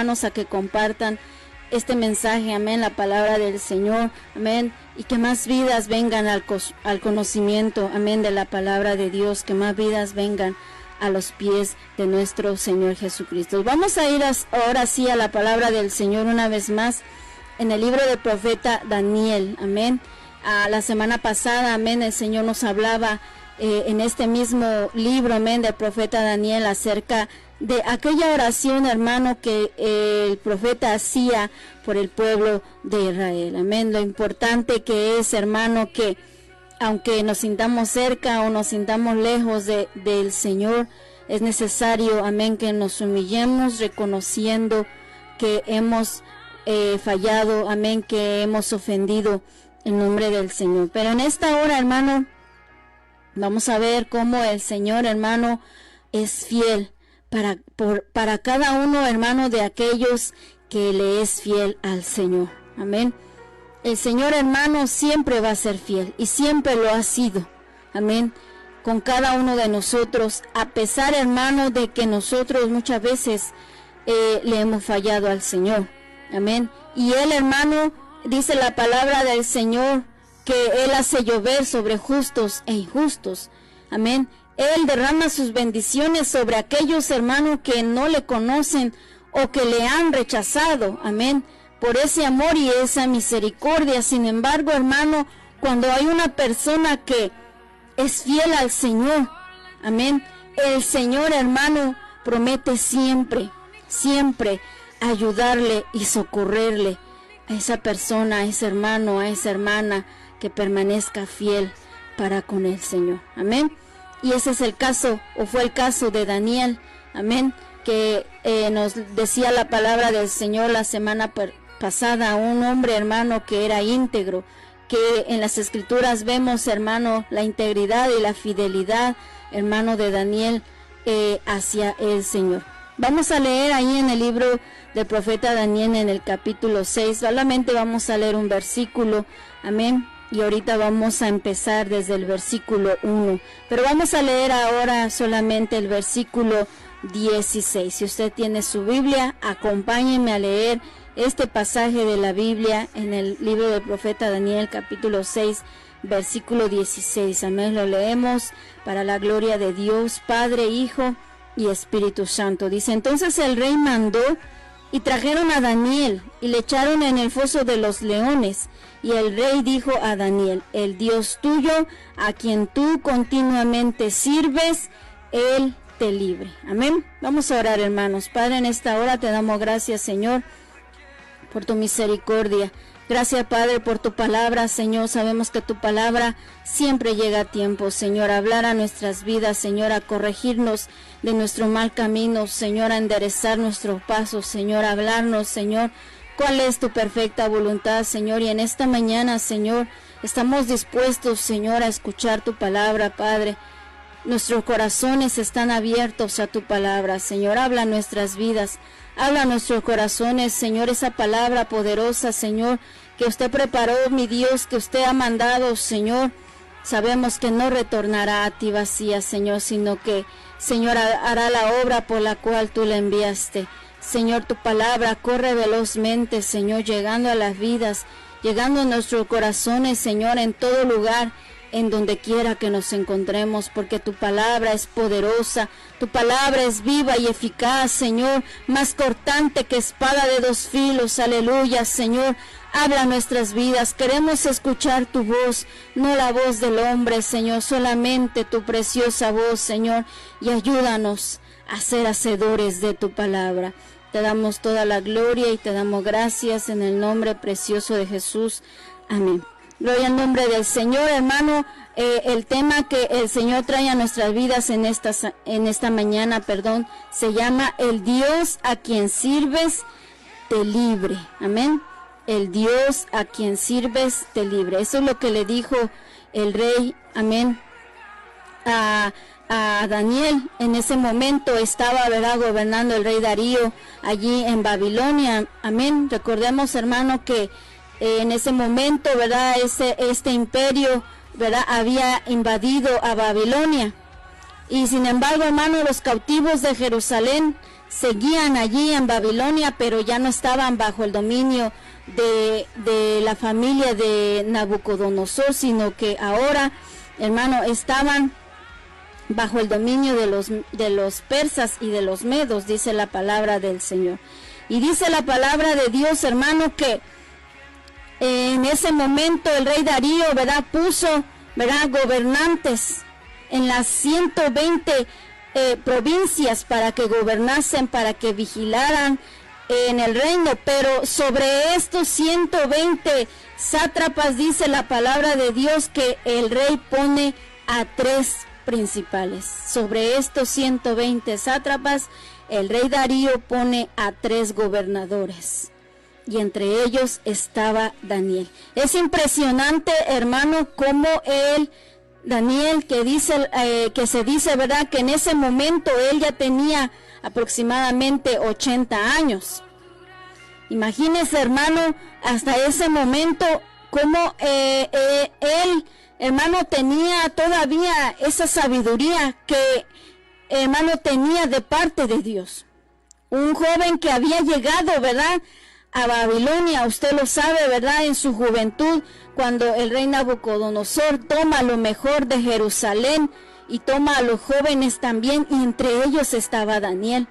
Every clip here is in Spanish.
hermanos a que compartan este mensaje, amén, la palabra del Señor, amén, y que más vidas vengan al conocimiento, amén, de la palabra de Dios, que más vidas vengan a los pies de nuestro Señor Jesucristo. Vamos a ir ahora sí a la palabra del Señor una vez más en el libro del profeta Daniel, amén. La semana pasada, amén, el Señor nos hablaba en este mismo libro, amén, del profeta Daniel acerca de aquella oración, hermano, que el profeta hacía por el pueblo de Israel, amén. Lo importante que es, hermano, que aunque nos sintamos cerca o nos sintamos lejos del Señor, es necesario, amén, que nos humillemos reconociendo que hemos fallado, amén, que hemos ofendido en nombre del Señor. Pero en esta hora, hermano, vamos a ver cómo el Señor, hermano, es fiel para cada uno, hermano, de aquellos que le es fiel al Señor. Amén. El Señor, hermano, siempre va a ser fiel y siempre lo ha sido. Amén. Con cada uno de nosotros, a pesar, hermano, de que nosotros muchas veces le hemos fallado al Señor. Amén. Y Él, hermano, dice la palabra del Señor, que Él hace llover sobre justos e injustos. Amén. Él derrama sus bendiciones sobre aquellos, hermanos, que no le conocen o que le han rechazado. Amén. Por ese amor y esa misericordia. Sin embargo, hermano, cuando hay una persona que es fiel al Señor, amén, el Señor, hermano, promete siempre, siempre ayudarle y socorrerle a esa persona, a ese hermano, a esa hermana que permanezca fiel para con el Señor. Amén. Y ese es el caso, o fue el caso de Daniel, amén, que nos decía la palabra del Señor la semana pasada, un hombre, hermano, que era íntegro, que en las Escrituras vemos, hermano, la integridad y la fidelidad, hermano, de Daniel hacia el Señor. Vamos a leer ahí en el libro del profeta Daniel en el capítulo 6, solamente vamos a leer un versículo, amén. Y ahorita vamos a empezar desde el versículo 1. Pero vamos a leer ahora solamente el versículo 16. Si usted tiene su Biblia, acompáñenme a leer este pasaje de la Biblia en el libro del profeta Daniel, capítulo 6, versículo 16. Amén. Lo leemos para la gloria de Dios, Padre, Hijo y Espíritu Santo. Dice, entonces el rey mandó y trajeron a Daniel y le echaron en el foso de los leones. Y el rey dijo a Daniel, el Dios tuyo, a quien tú continuamente sirves, Él te libre. Amén. Vamos a orar, hermanos. Padre, en esta hora te damos gracias, Señor, por tu misericordia. Gracias, Padre, por tu palabra, Señor. Sabemos que tu palabra siempre llega a tiempo, Señor, a hablar a nuestras vidas, Señor, a corregirnos de nuestro mal camino, Señor, a enderezar nuestros pasos, Señor, a hablarnos, Señor, cuál es tu perfecta voluntad, Señor. Y en esta mañana, Señor, estamos dispuestos, Señor, a escuchar tu palabra, Padre. Nuestros corazones están abiertos a tu palabra, Señor. Habla nuestras vidas, habla nuestros corazones, Señor, esa palabra poderosa, Señor, que usted preparó, mi Dios, que usted ha mandado, Señor. Sabemos que no retornará a ti vacía, Señor, sino que, Señor, hará la obra por la cual tú la enviaste. Señor, tu palabra corre velozmente, Señor, llegando a las vidas, llegando a nuestros corazones, Señor, en todo lugar, en donde quiera que nos encontremos, porque tu palabra es poderosa, tu palabra es viva y eficaz, Señor, más cortante que espada de dos filos, aleluya, Señor. Habla nuestras vidas, queremos escuchar tu voz, no la voz del hombre, Señor, solamente tu preciosa voz, Señor, y ayúdanos a ser hacedores de tu palabra. Te damos toda la gloria y te damos gracias en el nombre precioso de Jesús. Amén. Gloria al nombre del Señor, hermano. El tema que el Señor trae a nuestras vidas en esta mañana, se llama el Dios a quien sirves te libre. Amén. El Dios a quien sirves te libre. Eso es lo que le dijo el rey, amén, a Daniel. En ese momento estaba, ¿verdad?, gobernando el rey Darío allí en Babilonia. Amén. Recordemos, hermano, que en ese momento, ¿verdad?, este imperio, ¿verdad?, había invadido a Babilonia. Y sin embargo, hermano, los cautivos de Jerusalén seguían allí en Babilonia, pero ya no estaban bajo el dominio de la familia de Nabucodonosor, sino que ahora, hermano, estaban bajo el dominio de los persas y de los medos, dice la palabra del Señor. Y dice la palabra de Dios, hermano, que en ese momento el rey Darío, ¿verdad?, puso, ¿verdad?, gobernantes en las 120 provincias para que gobernasen, para que vigilaran en el reino, pero sobre estos 120 sátrapas dice la palabra de Dios que el rey pone a 3 principales. Sobre estos 120 sátrapas, el rey Darío pone a 3 gobernadores, y entre ellos estaba Daniel. Es impresionante, hermano, cómo Daniel, que se dice, ¿verdad?, que en ese momento él ya tenía aproximadamente 80 años. Imagínese, hermano, hasta ese momento cómo él, hermano, tenía todavía esa sabiduría que, hermano, tenía de parte de Dios. Un joven que había llegado, ¿verdad?, a Babilonia, usted lo sabe, ¿verdad?, en su juventud, cuando el rey Nabucodonosor toma lo mejor de Jerusalén y toma a los jóvenes también, y entre ellos estaba Daniel.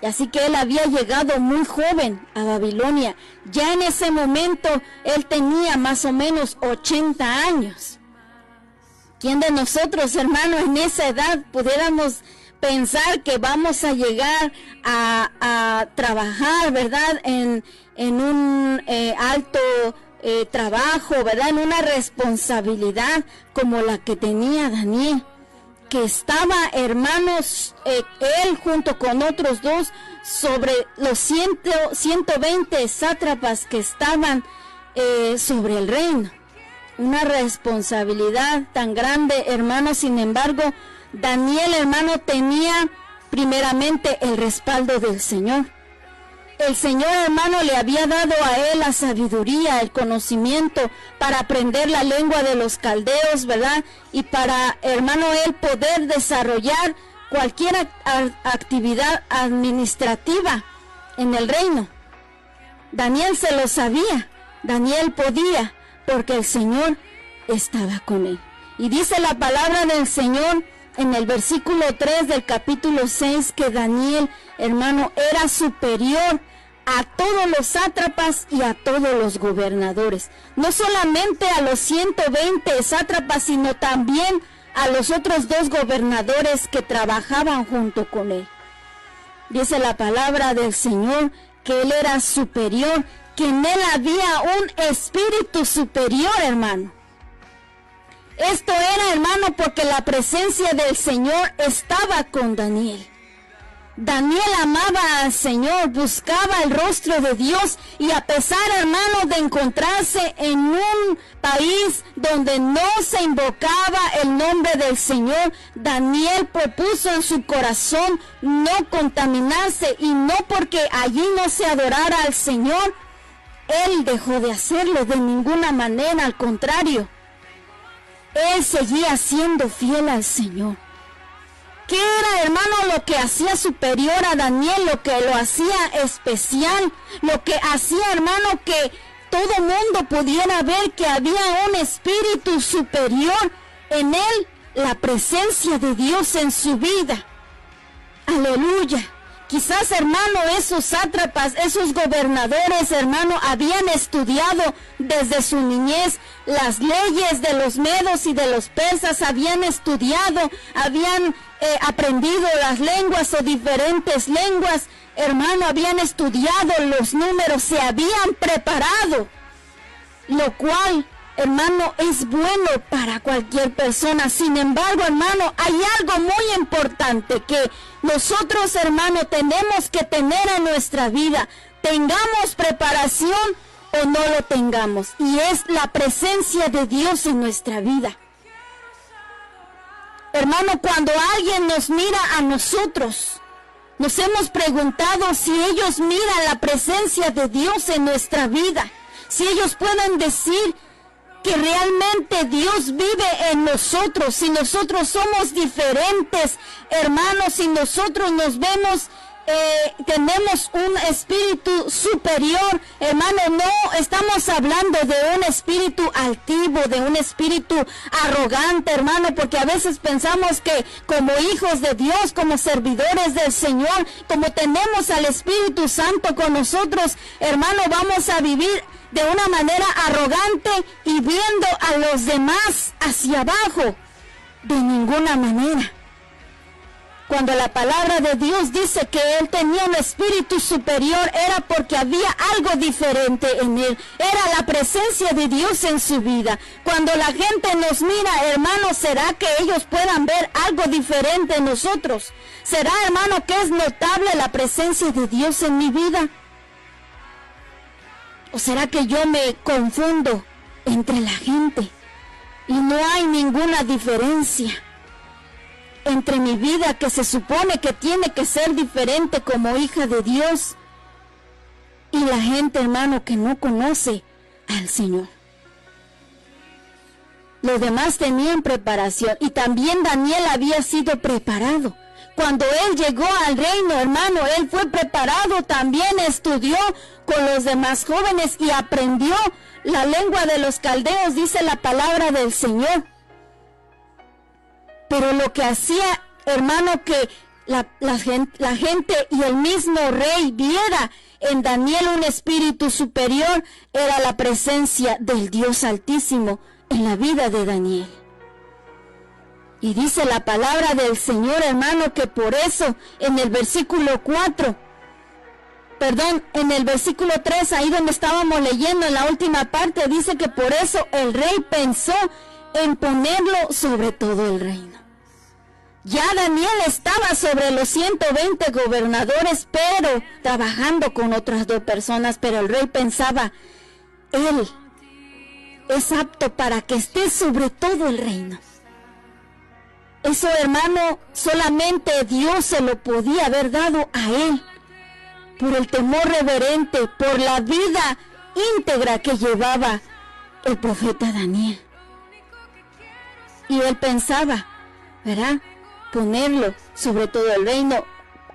Así que él había llegado muy joven a Babilonia. Ya en ese momento él tenía más o menos 80 años. ¿Quién de nosotros, hermano, en esa edad pudiéramos pensar que vamos a llegar a trabajar, ¿verdad?, en un alto trabajo, ¿verdad?, en una responsabilidad como la que tenía Daniel, que estaba, hermanos, él junto con otros 2 sobre los 120 sátrapas que estaban sobre el reino. Una responsabilidad tan grande, hermano. Sin embargo, Daniel, hermano, tenía primeramente el respaldo del Señor. El Señor, hermano, le había dado a él la sabiduría, el conocimiento para aprender la lengua de los caldeos, ¿verdad? Y para, hermano, él poder desarrollar cualquier actividad administrativa en el reino. Daniel se lo sabía, Daniel podía, porque el Señor estaba con él. Y dice la palabra del Señor en el versículo 3 del capítulo 6 que Daniel, hermano, era superior a todos los sátrapas y a todos los gobernadores. No solamente a los 120 sátrapas, sino también a los otros 2 gobernadores que trabajaban junto con él. Dice la palabra del Señor que él era superior, que en él había un espíritu superior, hermano. Esto era, hermano, porque la presencia del Señor estaba con Daniel. Daniel amaba al Señor, buscaba el rostro de Dios, y a pesar, hermano, de encontrarse en un país donde no se invocaba el nombre del Señor, Daniel propuso en su corazón no contaminarse, y no porque allí no se adorara al Señor, él dejó de hacerlo de ninguna manera, al contrario. Él seguía siendo fiel al Señor. ¿Qué era, hermano, lo que hacía superior a Daniel, lo que lo hacía especial, lo que hacía, hermano, que todo mundo pudiera ver que había un espíritu superior en él? La presencia de Dios en su vida. Aleluya. Quizás, hermano, esos sátrapas, esos gobernadores, hermano, habían estudiado desde su niñez las leyes de los medos y de los persas, habían estudiado, habían aprendido las lenguas o diferentes lenguas, hermano, habían estudiado los números, se habían preparado, lo cual, hermano, es bueno para cualquier persona. Sin embargo, hermano, hay algo muy importante que nosotros, hermano, tenemos que tener en nuestra vida, tengamos preparación o no lo tengamos, y es la presencia de Dios en nuestra vida. Hermano, cuando alguien nos mira a nosotros, nos hemos preguntado si ellos miran la presencia de Dios en nuestra vida, si ellos pueden decir que realmente Dios vive en nosotros, si nosotros somos diferentes, hermanos, si nosotros nos vemos tenemos un espíritu superior, hermano. No estamos hablando de un espíritu altivo, de un espíritu arrogante, hermano, porque a veces pensamos que como hijos de Dios, como servidores del Señor, como tenemos al Espíritu Santo con nosotros, hermano, vamos a vivir de una manera arrogante y viendo a los demás hacia abajo. De ninguna manera. Cuando la palabra de Dios dice que él tenía un espíritu superior, era porque había algo diferente en él. Era la presencia de Dios en su vida. Cuando la gente nos mira, hermano, ¿será que ellos puedan ver algo diferente en nosotros? ¿Será, hermano, que es notable la presencia de Dios en mi vida? ¿O será que yo me confundo entre la gente y no hay ninguna diferencia entre mi vida, que se supone que tiene que ser diferente como hija de Dios, y la gente, hermano, que no conoce al Señor? Los demás tenían preparación, y también Daniel había sido preparado. Cuando él llegó al reino, hermano, él fue preparado, también estudió con los demás jóvenes y aprendió la lengua de los caldeos, dice la palabra del Señor. Pero lo que hacía, hermano, que la gente y el mismo rey viera en Daniel un espíritu superior, era la presencia del Dios Altísimo en la vida de Daniel. Y dice la palabra del Señor, hermano, que por eso en el versículo 3, ahí donde estábamos leyendo en la última parte, dice que por eso el rey pensó en ponerlo sobre todo el reino. Ya Daniel estaba sobre los 120 gobernadores, pero trabajando con otras 2 personas, pero el rey pensaba, él es apto para que esté sobre todo el reino. Eso, hermano, solamente Dios se lo podía haber dado a él, por el temor reverente, por la vida íntegra que llevaba el profeta Daniel. Y él pensaba, ¿verdad?, ponerlo sobre todo el reino.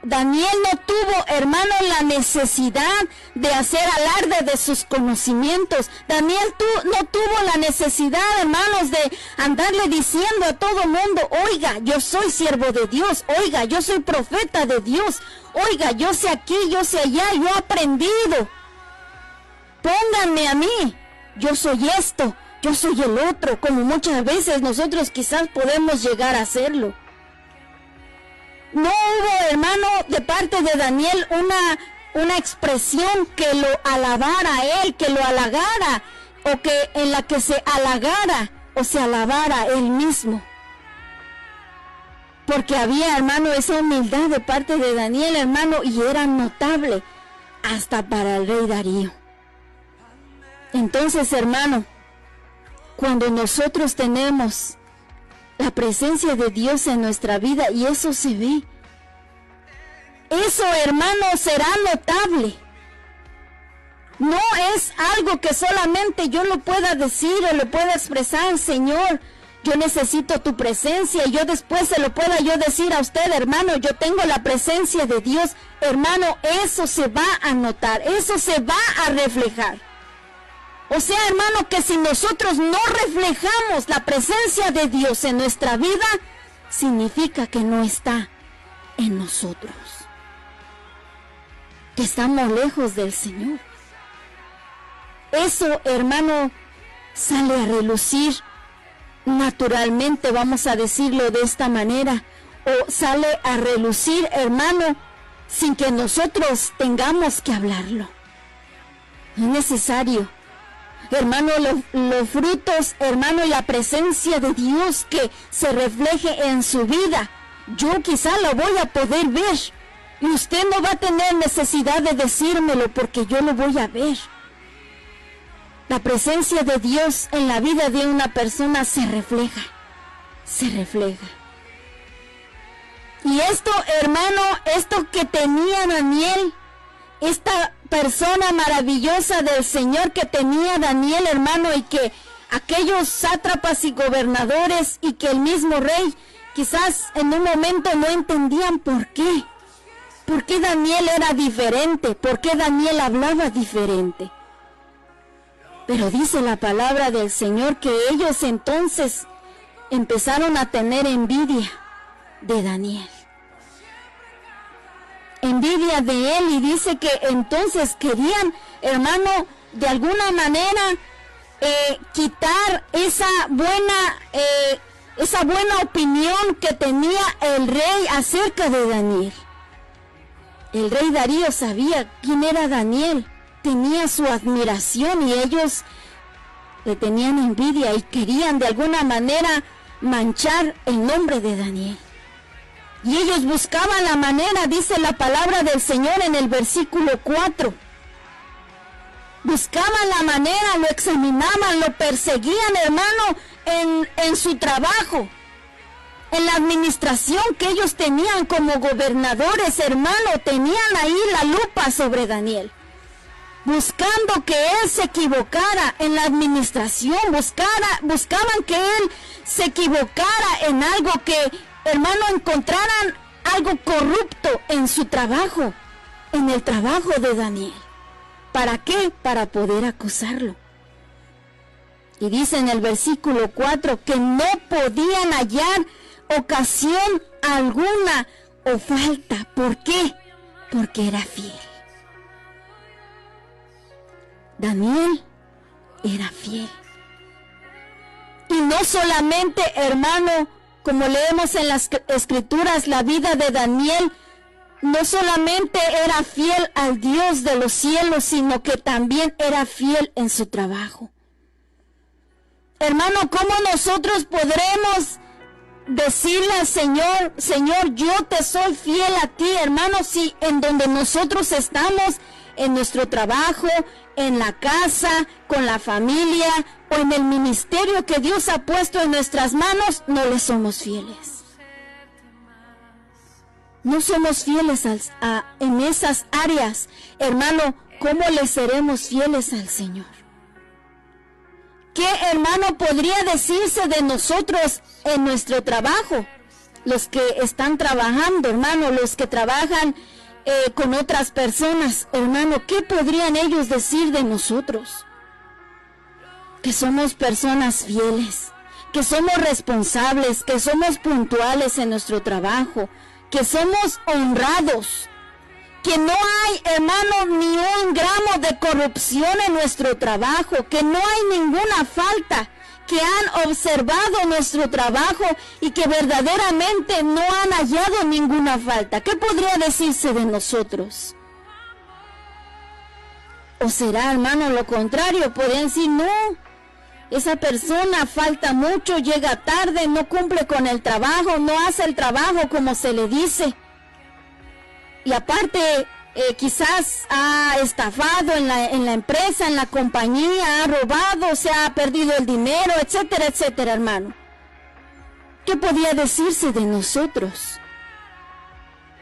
Daniel no tuvo, hermano, la necesidad de hacer alarde de sus conocimientos. Daniel no tuvo la necesidad, hermanos, de andarle diciendo a todo mundo, oiga, yo soy siervo de Dios, oiga, yo soy profeta de Dios, oiga, yo sé aquí, yo sé allá, yo he aprendido. Pónganme a mí, yo soy esto, yo soy el otro, como muchas veces nosotros quizás podemos llegar a hacerlo. No hubo, hermano, de parte de Daniel una expresión que lo alabara a él, que lo halagara, o que en la que se halagara o se alabara él mismo. Porque había, hermano, esa humildad de parte de Daniel, hermano, y era notable hasta para el rey Darío. Entonces, hermano, cuando nosotros tenemos la presencia de Dios en nuestra vida, y eso se ve, eso, hermano, será notable. No es algo que solamente yo lo pueda decir o lo pueda expresar, Señor, yo necesito tu presencia, y yo después se lo pueda yo decir a usted, hermano, yo tengo la presencia de Dios. Hermano, eso se va a notar, eso se va a reflejar. O sea, hermano, que si nosotros no reflejamos la presencia de Dios en nuestra vida, significa que no está en nosotros, que estamos lejos del Señor. Eso, hermano, sale a relucir naturalmente, vamos a decirlo de esta manera, o sale a relucir, hermano, sin que nosotros tengamos que hablarlo. No es necesario. Hermano, los frutos, hermano, y la presencia de Dios que se refleje en su vida, yo quizá lo voy a poder ver, y usted no va a tener necesidad de decírmelo, porque yo lo voy a ver. La presencia de Dios en la vida de una persona se refleja. Y esto, hermano, esto que tenía Daniel, esta persona maravillosa del Señor que tenía Daniel, hermano, y que aquellos sátrapas y gobernadores y que el mismo rey quizás en un momento no entendían por qué. ¿Por qué Daniel era diferente? ¿Por qué Daniel hablaba diferente? Pero dice la palabra del Señor que ellos entonces empezaron a tener envidia de Daniel. Envidia de él, y dice que entonces querían, hermano, de alguna manera quitar esa buena opinión que tenía el rey acerca de Daniel. El rey Darío sabía quién era Daniel, tenía su admiración y ellos le tenían envidia y querían de alguna manera manchar el nombre de Daniel. Y ellos buscaban la manera, dice la palabra del Señor en el versículo 4. Buscaban la manera, lo examinaban, lo perseguían, hermano, en su trabajo, en la administración que ellos tenían como gobernadores, hermano, tenían ahí la lupa sobre Daniel, buscando que él se equivocara en la administración, buscaban que él se equivocara en algo, que, hermano, encontraran algo corrupto en su trabajo, en el trabajo de Daniel. ¿Para qué? Para poder acusarlo. Y dice en el versículo 4 que no podían hallar ocasión alguna o falta. ¿Por qué? Porque era fiel. Daniel era fiel. Y no solamente, hermano, como leemos en las Escrituras, la vida de Daniel no solamente era fiel al Dios de los cielos, sino que también era fiel en su trabajo. Hermano, ¿cómo nosotros podremos decirle al Señor, Señor, yo te soy fiel a ti, hermano, si en donde nosotros estamos, en nuestro trabajo, en la casa, con la familia o en el ministerio que Dios ha puesto en nuestras manos, no le somos fieles? No somos fieles en esas áreas, hermano. ¿Cómo le seremos fieles al Señor? ¿Qué, hermano, podría decirse de nosotros en nuestro trabajo? Los que están trabajando, hermano, los que trabajan con otras personas, hermano, ¿qué podrían ellos decir de nosotros? Que somos personas fieles, que somos responsables, que somos puntuales en nuestro trabajo, que somos honrados, que no hay, hermano, ni un gramo de corrupción en nuestro trabajo, que no hay ninguna falta, que han observado nuestro trabajo y que verdaderamente no han hallado ninguna falta. ¿Qué podría decirse de nosotros? ¿O será, hermano, lo contrario? Podrían decir, no, esa persona falta mucho, llega tarde, no cumple con el trabajo, no hace el trabajo como se le dice. Y aparte, quizás ha estafado en la empresa, en la compañía, ha robado, se ha perdido el dinero, etcétera, etcétera, hermano. ¿Qué podía decirse de nosotros?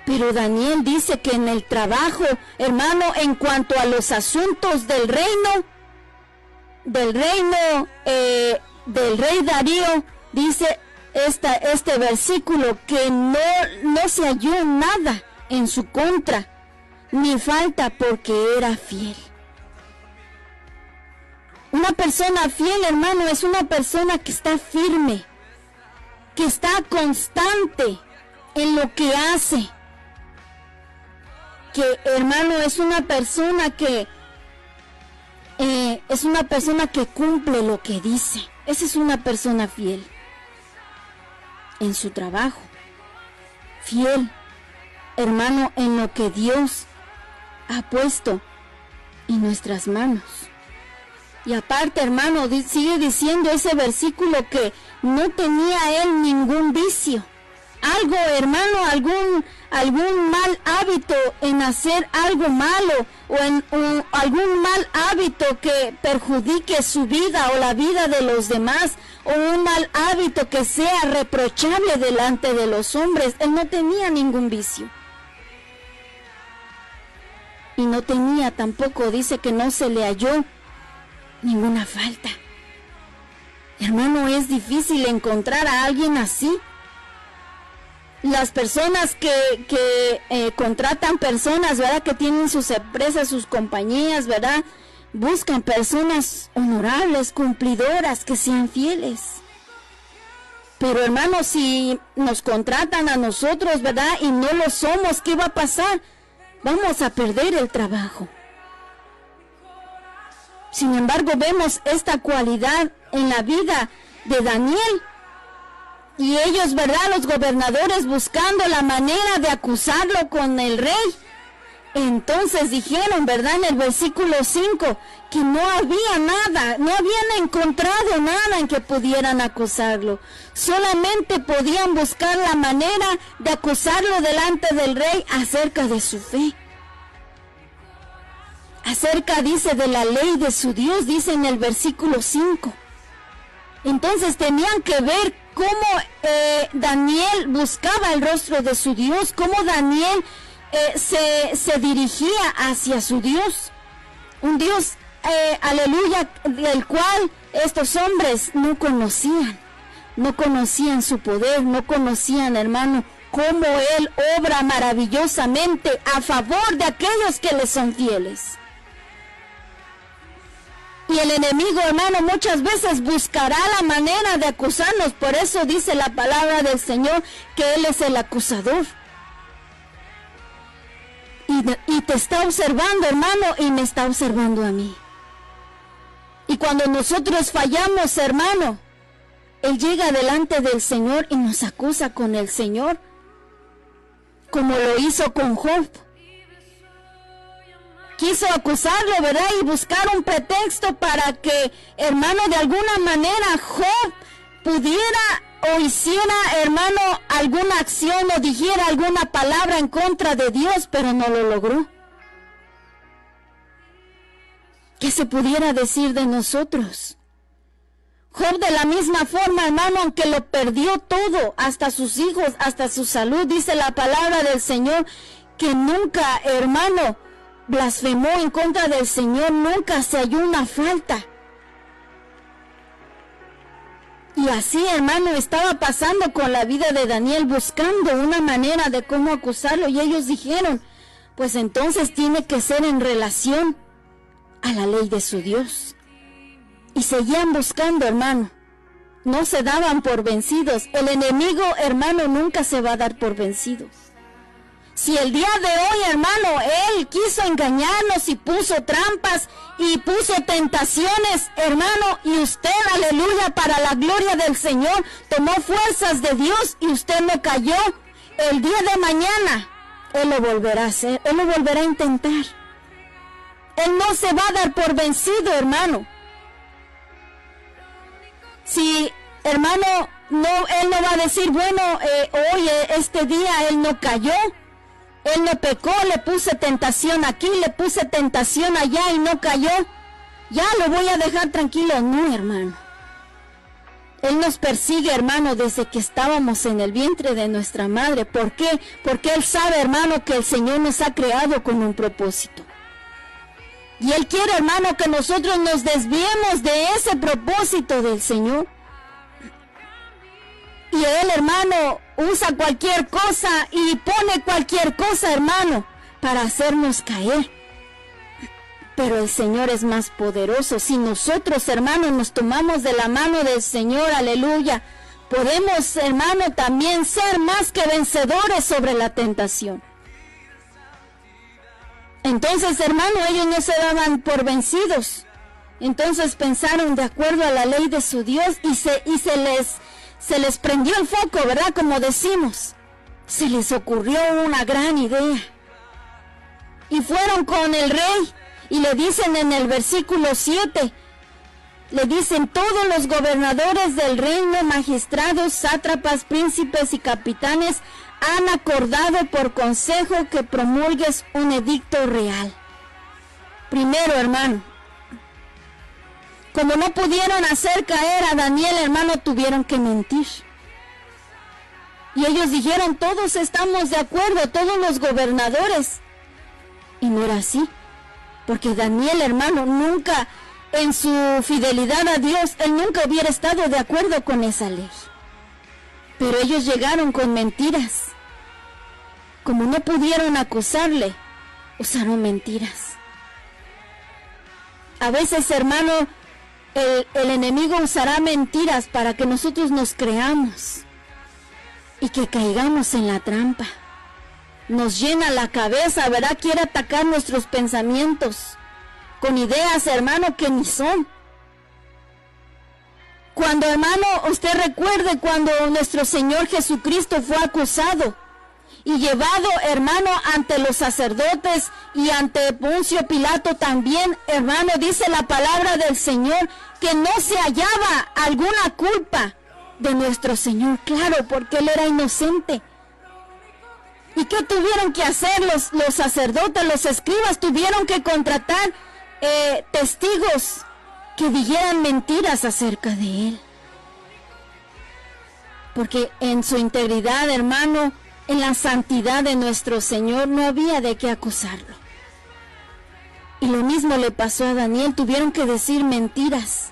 Pero Daniel dice que en el trabajo, hermano, en cuanto a los asuntos del reino del rey Darío, dice este versículo, que no se halló nada en su contra, ni falta, porque era fiel. Una persona fiel, hermano, es una persona que está firme, que está constante en lo que hace, que, hermano, es una persona que cumple lo que dice. Esa es una persona fiel en su trabajo, fiel, hermano, en lo que Dios ha puesto en nuestras manos. Y aparte, hermano, sigue diciendo ese versículo que no tenía él ningún vicio, algo, hermano, algún mal hábito en hacer algo malo, o en algún mal hábito que perjudique su vida o la vida de los demás, o un mal hábito que sea reprochable delante de los hombres. Él no tenía ningún vicio. Y no tenía tampoco, dice que no se le halló ninguna falta. Hermano, es difícil encontrar a alguien así. Las personas que contratan personas, ¿verdad? Que tienen sus empresas, sus compañías, ¿verdad? Buscan personas honorables, cumplidoras, que sean fieles. Pero hermanos, si nos contratan a nosotros, ¿verdad? Y no lo somos, ¿qué va a pasar? Vamos a perder el trabajo. Sin embargo, vemos esta cualidad en la vida de Daniel. Y ellos, ¿verdad? Los gobernadores buscando la manera de acusarlo con el rey. Entonces dijeron, ¿verdad? En el versículo 5, que no había nada, no habían encontrado nada en que pudieran acusarlo. Solamente podían buscar la manera de acusarlo delante del rey acerca de su fe. Acerca, dice, de la ley de su Dios, dice en el versículo 5. Entonces tenían que ver cómo Daniel buscaba el rostro de su Dios, cómo Daniel se dirigía hacia su Dios. Un Dios, aleluya, del cual estos hombres no conocían su poder, no conocían, hermano, cómo Él obra maravillosamente a favor de aquellos que le son fieles. Y el enemigo, hermano, muchas veces buscará la manera de acusarnos. Por eso dice la palabra del Señor que Él es el acusador. Y te está observando, hermano, y me está observando a mí. Y cuando nosotros fallamos, hermano, Él llega delante del Señor y nos acusa con el Señor, como lo hizo con Job. Quiso acusarlo, ¿verdad? Y buscar un pretexto para que, hermano, de alguna manera Job pudiera o hiciera, hermano, alguna acción o dijera alguna palabra en contra de Dios, pero no lo logró. ¿Qué se pudiera decir de nosotros? Job, de la misma forma, hermano, aunque lo perdió todo, hasta sus hijos, hasta su salud, dice la palabra del Señor, que nunca, hermano, blasfemó en contra del Señor, nunca se halló una falta. Y así, hermano, estaba pasando con la vida de Daniel, buscando una manera de cómo acusarlo, y ellos dijeron, pues entonces tiene que ser en relación a la ley de su Dios. Y seguían buscando, hermano, no se daban por vencidos. El enemigo, hermano, nunca se va a dar por vencido. Si el día de hoy, hermano, él quiso engañarnos y puso trampas y puso tentaciones, hermano, y usted, aleluya, para la gloria del Señor, tomó fuerzas de Dios y usted no cayó, el día de mañana, Él lo volverá a hacer, Él lo volverá a intentar. Él no se va a dar por vencido, hermano. Si, hermano, Él no va a decir, bueno, hoy, este día, Él no cayó. Él no pecó, le puse tentación aquí, le puse tentación allá y no cayó. Ya lo voy a dejar tranquilo. No, hermano. Él nos persigue, hermano, desde que estábamos en el vientre de nuestra madre. ¿Por qué? Porque Él sabe, hermano, que el Señor nos ha creado con un propósito. Y Él quiere, hermano, que nosotros nos desviemos de ese propósito del Señor. Y Él, hermano, usa cualquier cosa y pone cualquier cosa, hermano, para hacernos caer. Pero el Señor es más poderoso. Si nosotros, hermano, nos tomamos de la mano del Señor, aleluya, podemos, hermano, también ser más que vencedores sobre la tentación. Entonces, hermano, ellos no se daban por vencidos. Entonces pensaron de acuerdo a la ley de su Dios y se les prendió el foco, ¿verdad? Como decimos, se les ocurrió una gran idea. Y fueron con el rey y le dicen en el versículo 7, le dicen, todos los gobernadores del reino, magistrados, sátrapas, príncipes y capitanes han acordado por consejo que promulgues un edicto real. Primero, hermano, como no pudieron hacer caer a Daniel, hermano, tuvieron que mentir. Y ellos dijeron, todos estamos de acuerdo, todos los gobernadores. Y no era así, porque Daniel, hermano, nunca, en su fidelidad a Dios, él nunca hubiera estado de acuerdo con esa ley. Pero ellos llegaron con mentiras. como no pudieron acusarle, usaron mentiras. A veces, hermano, el enemigo usará mentiras para que nosotros nos creamos y que caigamos en la trampa. Nos llena la cabeza, ¿verdad? Quiere atacar nuestros pensamientos con ideas, hermano, que ni son. Cuando, hermano, usted recuerde cuando nuestro Señor Jesucristo fue acusado y llevado, hermano, ante los sacerdotes y ante Poncio Pilato también, hermano, dice la palabra del Señor que no se hallaba alguna culpa de nuestro Señor, claro, porque Él era inocente. ¿Y qué tuvieron que hacer los sacerdotes, los escribas? Tuvieron que contratar testigos que dijeran mentiras acerca de Él. Porque en su integridad, hermano, en la santidad de nuestro Señor, no había de qué acusarlo. Y lo mismo le pasó a Daniel, tuvieron que decir mentiras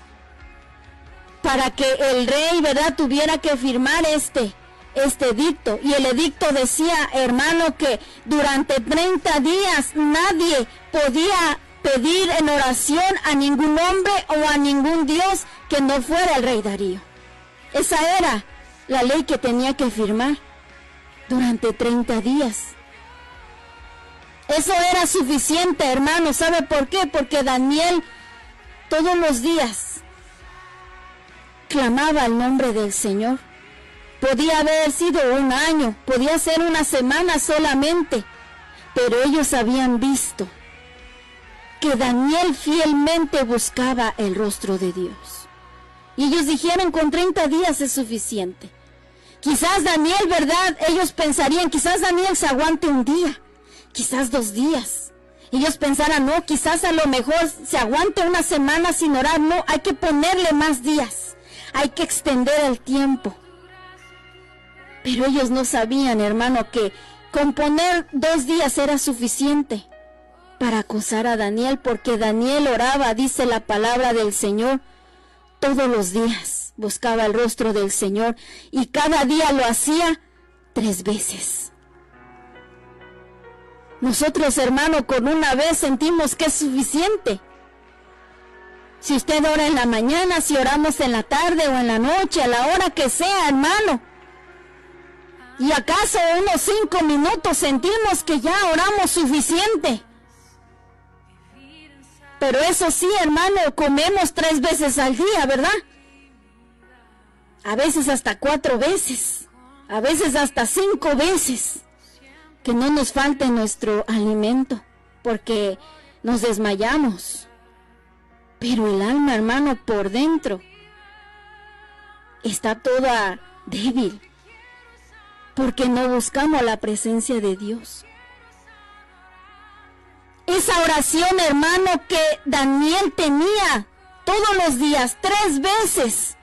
para que el rey, ¿verdad?, tuviera que firmar este edicto. Y el edicto decía, hermano, que durante 30 días nadie podía pedir en oración a ningún hombre o a ningún dios que no fuera el rey Darío. Esa era la ley que tenía que firmar durante 30 días. Eso era suficiente, hermano. ¿Sabe por qué? Porque Daniel todos los días clamaba el nombre del Señor. Podía haber sido un año, podía ser una semana solamente, pero ellos habían visto que Daniel fielmente buscaba el rostro de Dios. Y ellos dijeron, con 30 días es suficiente. Quizás Daniel, ¿verdad? Ellos pensarían, quizás Daniel se aguante un día, quizás 2 días. Ellos pensaran, no, quizás a lo mejor se aguante una semana sin orar. No, hay que ponerle más días, hay que extender el tiempo. Pero ellos no sabían, hermano, que con poner 2 días era suficiente para acusar a Daniel, porque Daniel oraba, dice la palabra del Señor, todos los días buscaba el rostro del Señor y cada día lo hacía 3 veces. Nosotros, hermano, con una vez sentimos que es suficiente. Si usted ora en la mañana, si oramos en la tarde o en la noche, a la hora que sea, hermano, y acaso unos 5 minutos sentimos que ya oramos suficiente. Pero eso sí, hermano, comemos 3 veces al día, ¿verdad? A veces hasta 4 veces, a veces hasta 5 veces. Que no nos falte nuestro alimento, porque nos desmayamos. Pero el alma, hermano, por dentro está toda débil, porque no buscamos la presencia de Dios. Esa oración, hermano, que Daniel tenía todos los días, 3 veces,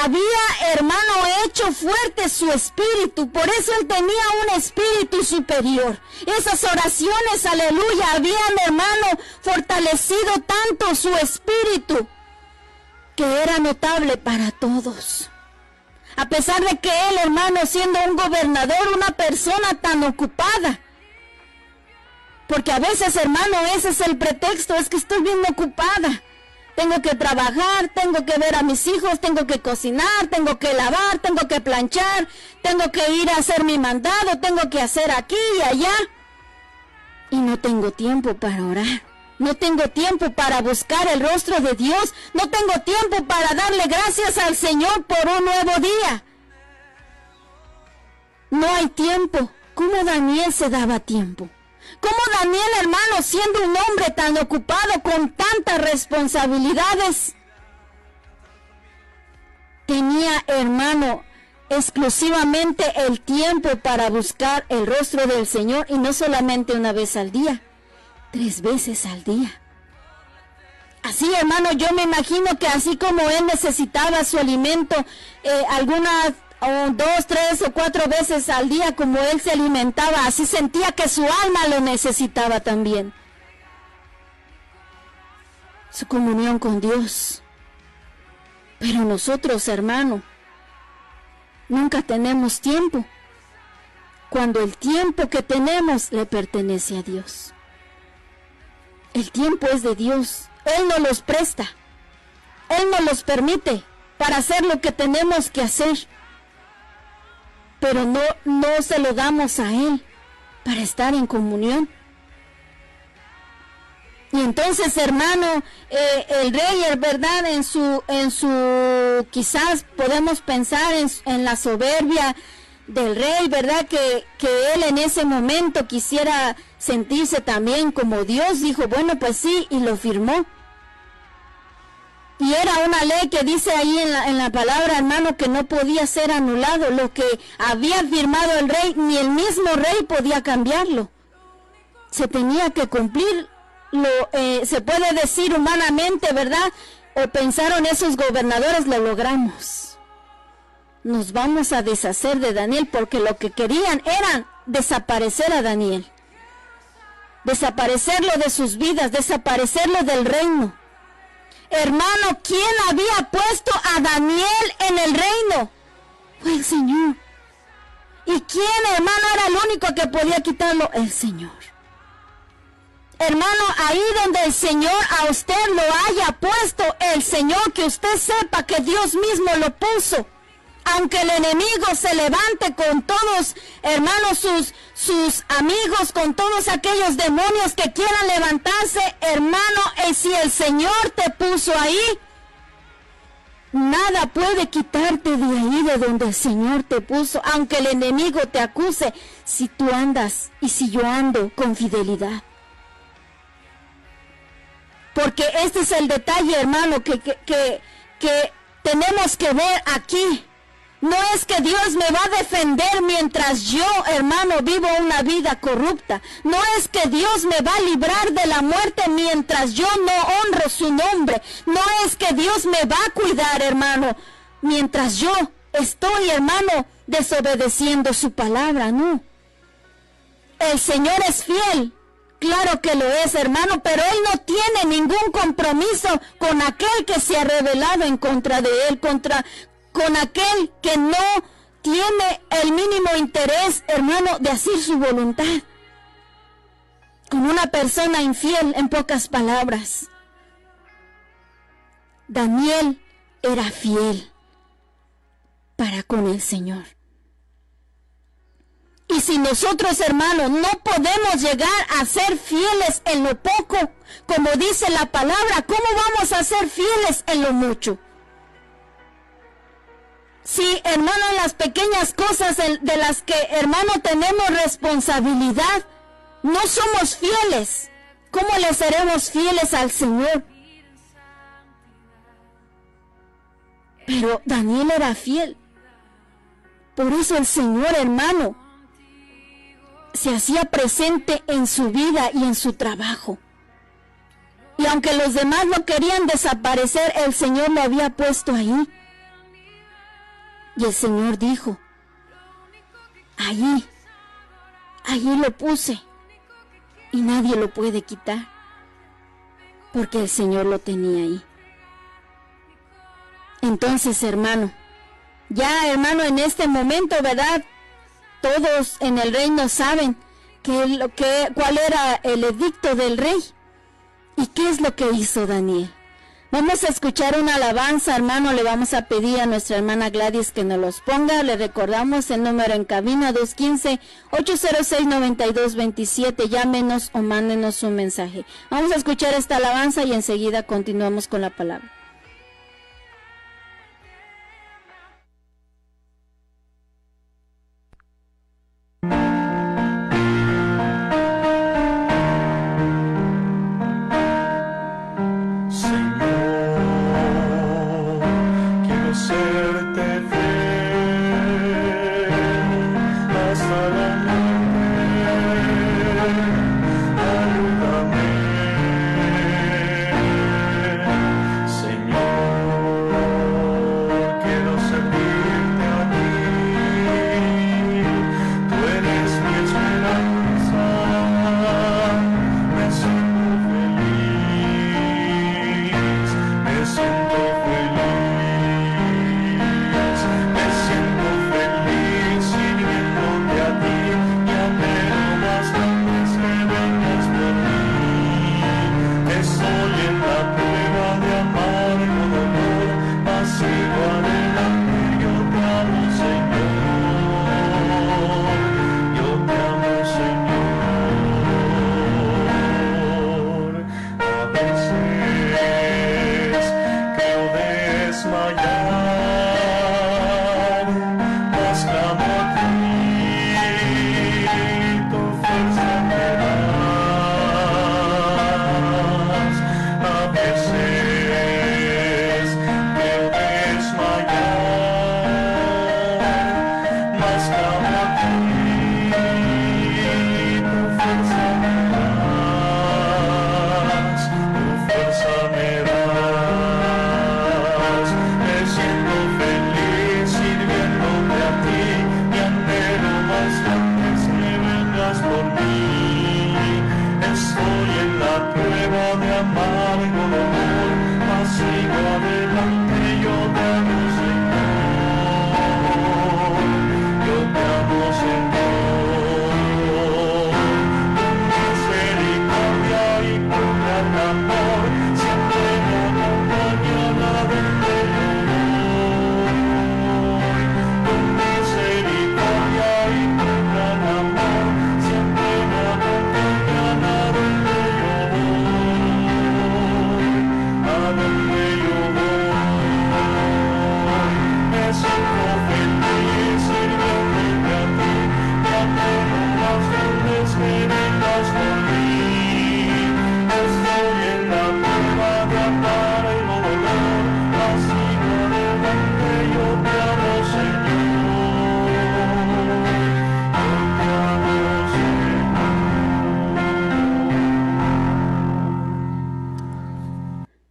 había, hermano, hecho fuerte su espíritu. Por eso él tenía un espíritu superior. Esas oraciones, aleluya, habían, hermano, fortalecido tanto su espíritu que era notable para todos. A pesar de que él, hermano, siendo un gobernador, una persona tan ocupada, porque a veces, hermano, ese es el pretexto, es que estoy bien ocupada. Tengo que trabajar, tengo que ver a mis hijos, tengo que cocinar, tengo que lavar, tengo que planchar, tengo que ir a hacer mi mandado, tengo que hacer aquí y allá. Y no tengo tiempo para orar, no tengo tiempo para buscar el rostro de Dios, no tengo tiempo para darle gracias al Señor por un nuevo día. No hay tiempo. ¿Cómo Daniel se daba tiempo? ¿Cómo Daniel, hermano, siendo un hombre tan ocupado con tantas responsabilidades, tenía, hermano, exclusivamente el tiempo para buscar el rostro del Señor? Y no solamente una vez al día, 3 veces al día. Así, hermano, yo me imagino que así como él necesitaba su alimento, algunas 2, 3 o 4 veces al día, como él se alimentaba, así sentía que su alma lo necesitaba también. Su comunión con Dios. Pero nosotros, hermano, nunca tenemos tiempo. cuando el tiempo que tenemos le pertenece a Dios. El tiempo es de Dios. Él nos los presta. Él nos los permite para hacer lo que tenemos que hacer. Pero no se lo damos a Él para estar en comunión. Y entonces, hermano, el rey, ¿verdad? En su quizás podemos pensar en la soberbia del rey, ¿verdad? Que él en ese momento quisiera sentirse también como Dios. Dijo, bueno, pues sí, y lo firmó. Y era una ley que dice ahí en la palabra, hermano, que no podía ser anulado. Lo que había firmado el rey, ni el mismo rey podía cambiarlo. Se tenía que cumplir. Se puede decir humanamente, ¿verdad? O pensaron esos gobernadores, lo logramos. Nos vamos a deshacer de Daniel, porque lo que querían era desaparecer a Daniel. Desaparecerlo de sus vidas, desaparecerlo del reino. Hermano, ¿quién había puesto a Daniel en el reino? Fue el Señor. ¿Y quién, hermano, era el único que podía quitarlo? El Señor. Hermano, ahí donde el Señor a usted lo haya puesto, el Señor, que usted sepa que Dios mismo lo puso. Aunque el enemigo se levante con todos, hermanos, sus amigos, con todos aquellos demonios que quieran levantarse, hermano, si el Señor te puso ahí, nada puede quitarte de ahí, de donde el Señor te puso, aunque el enemigo te acuse, si tú andas y si yo ando con fidelidad. Porque este es el detalle, hermano, que tenemos que ver aquí. No es que Dios me va a defender mientras yo, hermano, vivo una vida corrupta. No es que Dios me va a librar de la muerte mientras yo no honro su nombre. No es que Dios me va a cuidar, hermano, mientras yo estoy, hermano, desobedeciendo su palabra. No. El Señor es fiel. Claro que lo es, hermano, pero Él no tiene ningún compromiso con aquel que se ha rebelado en contra de Él, con aquel que no tiene el mínimo interés, hermano, de hacer su voluntad. Con una persona infiel, en pocas palabras. Daniel era fiel para con el Señor. Y si nosotros, hermanos, no podemos llegar a ser fieles en lo poco, como dice la palabra, ¿cómo vamos a ser fieles en lo mucho? Si, hermano, en las pequeñas cosas de las que, hermano, tenemos responsabilidad, no somos fieles, ¿cómo le seremos fieles al Señor? Pero Daniel era fiel. Por eso el Señor, hermano, se hacía presente en su vida y en su trabajo. Y aunque los demás no querían desaparecer, el Señor lo había puesto ahí. Y el Señor dijo, allí lo puse y nadie lo puede quitar, porque el Señor lo tenía ahí. Entonces, hermano, ya, hermano, en este momento, ¿verdad? Todos en el reino saben cuál era el edicto del rey y qué es lo que hizo Daniel. Vamos a escuchar una alabanza, hermano. Le vamos a pedir a nuestra hermana Gladys que nos los ponga. Le recordamos el número en cabina 215-806-9227. Llámenos o mándenos un mensaje. Vamos a escuchar esta alabanza y enseguida continuamos con la palabra. Señor.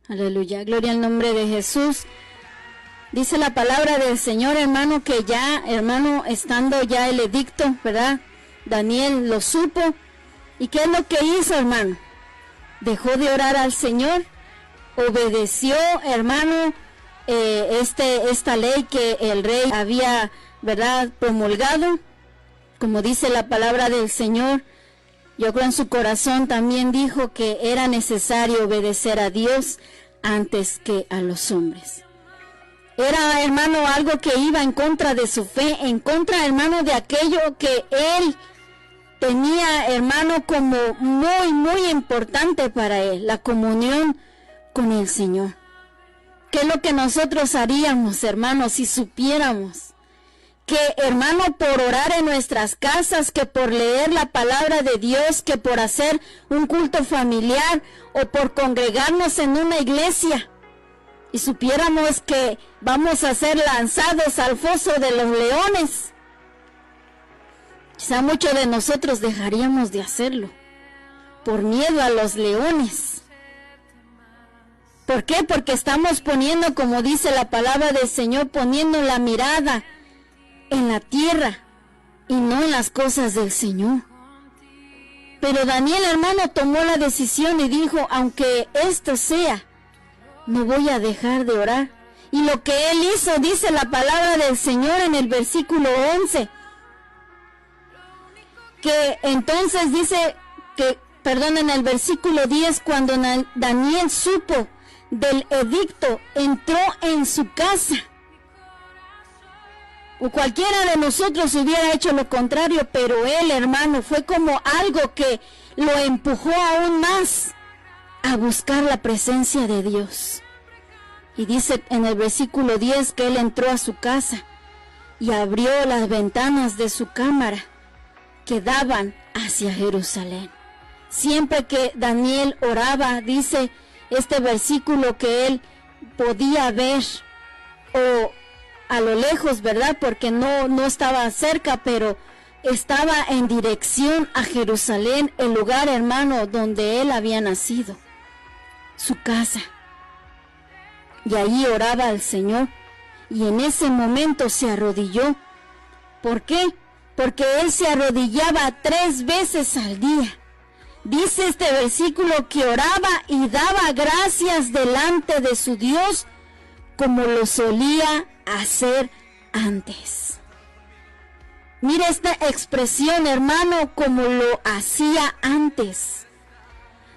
Aleluya, gloria al nombre de Jesús. Dice la palabra del Señor, hermano, que ya, hermano, estando ya el edicto, ¿verdad? Daniel lo supo. ¿Y qué es lo que hizo, hermano? Dejó de orar al Señor, obedeció, hermano, esta ley que el rey había, ¿verdad?, promulgado. Como dice la palabra del Señor, yo creo en su corazón también dijo que era necesario obedecer a Dios antes que a los hombres. Era, hermano, algo que iba en contra de su fe, en contra, hermano, de aquello que él tenía, hermano, como muy, muy importante para él, la comunión con el Señor. ¿Qué es lo que nosotros haríamos, hermano, si supiéramos que, hermano, por orar en nuestras casas, que por leer la palabra de Dios, que por hacer un culto familiar o por congregarnos en una iglesia, y supiéramos que vamos a ser lanzados al foso de los leones? Quizá muchos de nosotros dejaríamos de hacerlo por miedo a los leones. ¿Por qué? Porque estamos poniendo, como dice la palabra del Señor, poniendo la mirada en la tierra y no en las cosas del Señor. Pero Daniel, hermano, tomó la decisión y dijo, aunque esto sea, no voy a dejar de orar. Y lo que él hizo, dice la palabra del Señor en el versículo 11, que entonces dice que, en el versículo 10, cuando Daniel supo del edicto, entró en su casa. O cualquiera de nosotros hubiera hecho lo contrario, pero él, hermano, fue como algo que lo empujó aún más a buscar la presencia de Dios. Y dice en el versículo 10 que él entró a su casa y abrió las ventanas de su cámara que daban hacia Jerusalén. Siempre que Daniel oraba, dice este versículo, que él podía ver, o a lo lejos, ¿verdad?, porque no estaba cerca, pero estaba en dirección a Jerusalén, el lugar, hermano, donde él había nacido, su casa. Y ahí oraba al Señor, y en ese momento se arrodilló. ¿Por qué? Porque él se arrodillaba 3 veces al día. Dice este versículo que oraba y daba gracias delante de su Dios como lo solía hacer antes. Mira esta expresión, hermano, como lo hacía antes.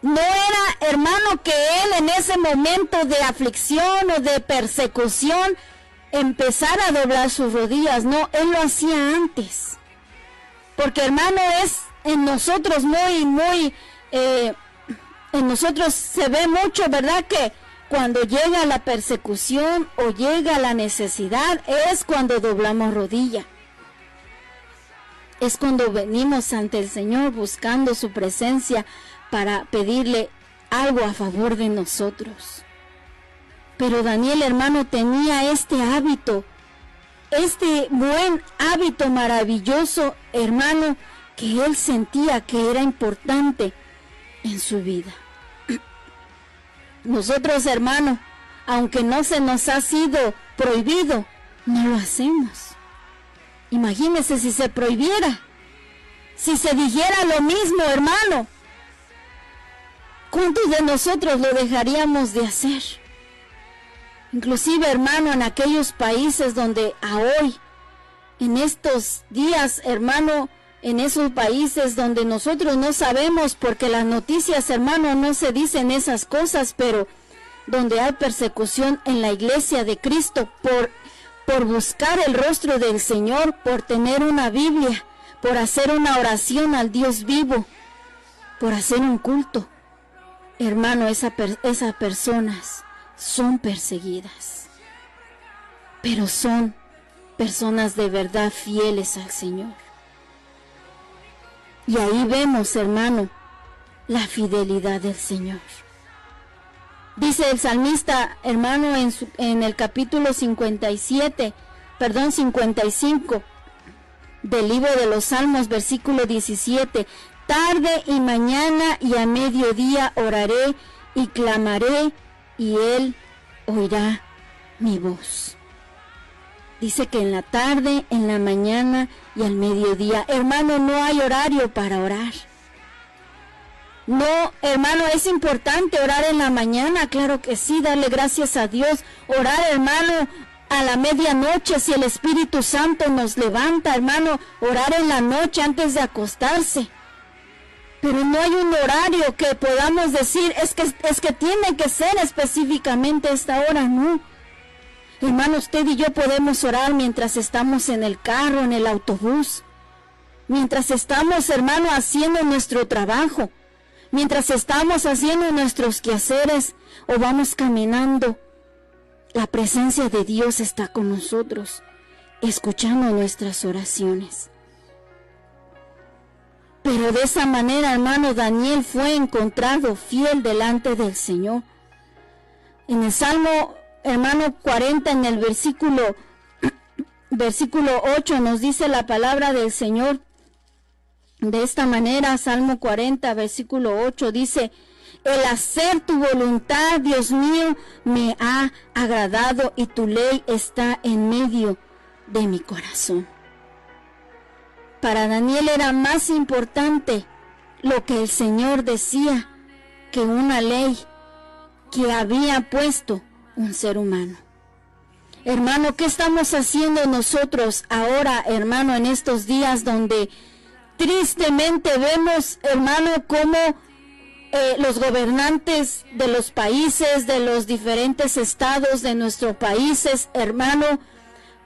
No era, hermano, que él en ese momento de aflicción o de persecución empezara a doblar sus rodillas. No, él lo hacía antes. Porque, hermano, es en nosotros en nosotros se ve mucho, ¿verdad?, que cuando llega la persecución o llega la necesidad, es cuando doblamos rodilla. Es cuando venimos ante el Señor buscando su presencia para pedirle algo a favor de nosotros. Pero Daniel, hermano, tenía este hábito, este buen hábito maravilloso, hermano, que él sentía que era importante en su vida. Nosotros, hermano, aunque no se nos ha sido prohibido, no lo hacemos. Imagínese si se prohibiera, si se dijera lo mismo, hermano, ¿cuántos de nosotros lo dejaríamos de hacer? Inclusive, hermano, en aquellos países donde a hoy, en estos días, hermano, en esos países donde nosotros no sabemos, porque las noticias, hermano, no se dicen esas cosas, pero donde hay persecución en la iglesia de Cristo por buscar el rostro del Señor, por tener una Biblia, por hacer una oración al Dios vivo, por hacer un culto. Hermano, esas personas son perseguidas, pero son personas de verdad fieles al Señor. Y ahí vemos, hermano, la fidelidad del Señor. Dice el salmista, hermano, en el capítulo 55 del libro de los Salmos, versículo 17: tarde y mañana y a mediodía oraré y clamaré y Él oirá mi voz. Dice que en la tarde, en la mañana y al mediodía. Hermano, no hay horario para orar. No, hermano, es importante orar en la mañana, claro que sí, darle gracias a Dios. Orar, hermano, a la medianoche, si el Espíritu Santo nos levanta, hermano, orar en la noche antes de acostarse. Pero no hay un horario que podamos decir, es que tiene que ser específicamente esta hora, no. Hermano, usted y yo podemos orar mientras estamos en el carro, en el autobús, mientras estamos, hermano, haciendo nuestro trabajo, mientras estamos haciendo nuestros quehaceres o vamos caminando. La presencia de Dios está con nosotros, escuchando nuestras oraciones. Pero de esa manera, hermano, Daniel fue encontrado fiel delante del Señor. En el Salmo, hermano, 40, en el versículo 8, nos dice la palabra del Señor de esta manera. Salmo 40, versículo 8, dice: el hacer tu voluntad, Dios mío, me ha agradado, y tu ley está en medio de mi corazón. Para Daniel era más importante lo que el Señor decía que una ley que había puesto un ser humano. Hermano, ¿qué estamos haciendo nosotros ahora, hermano, en estos días donde tristemente vemos, hermano, cómo los gobernantes de los países, de los diferentes estados de nuestros países, hermano,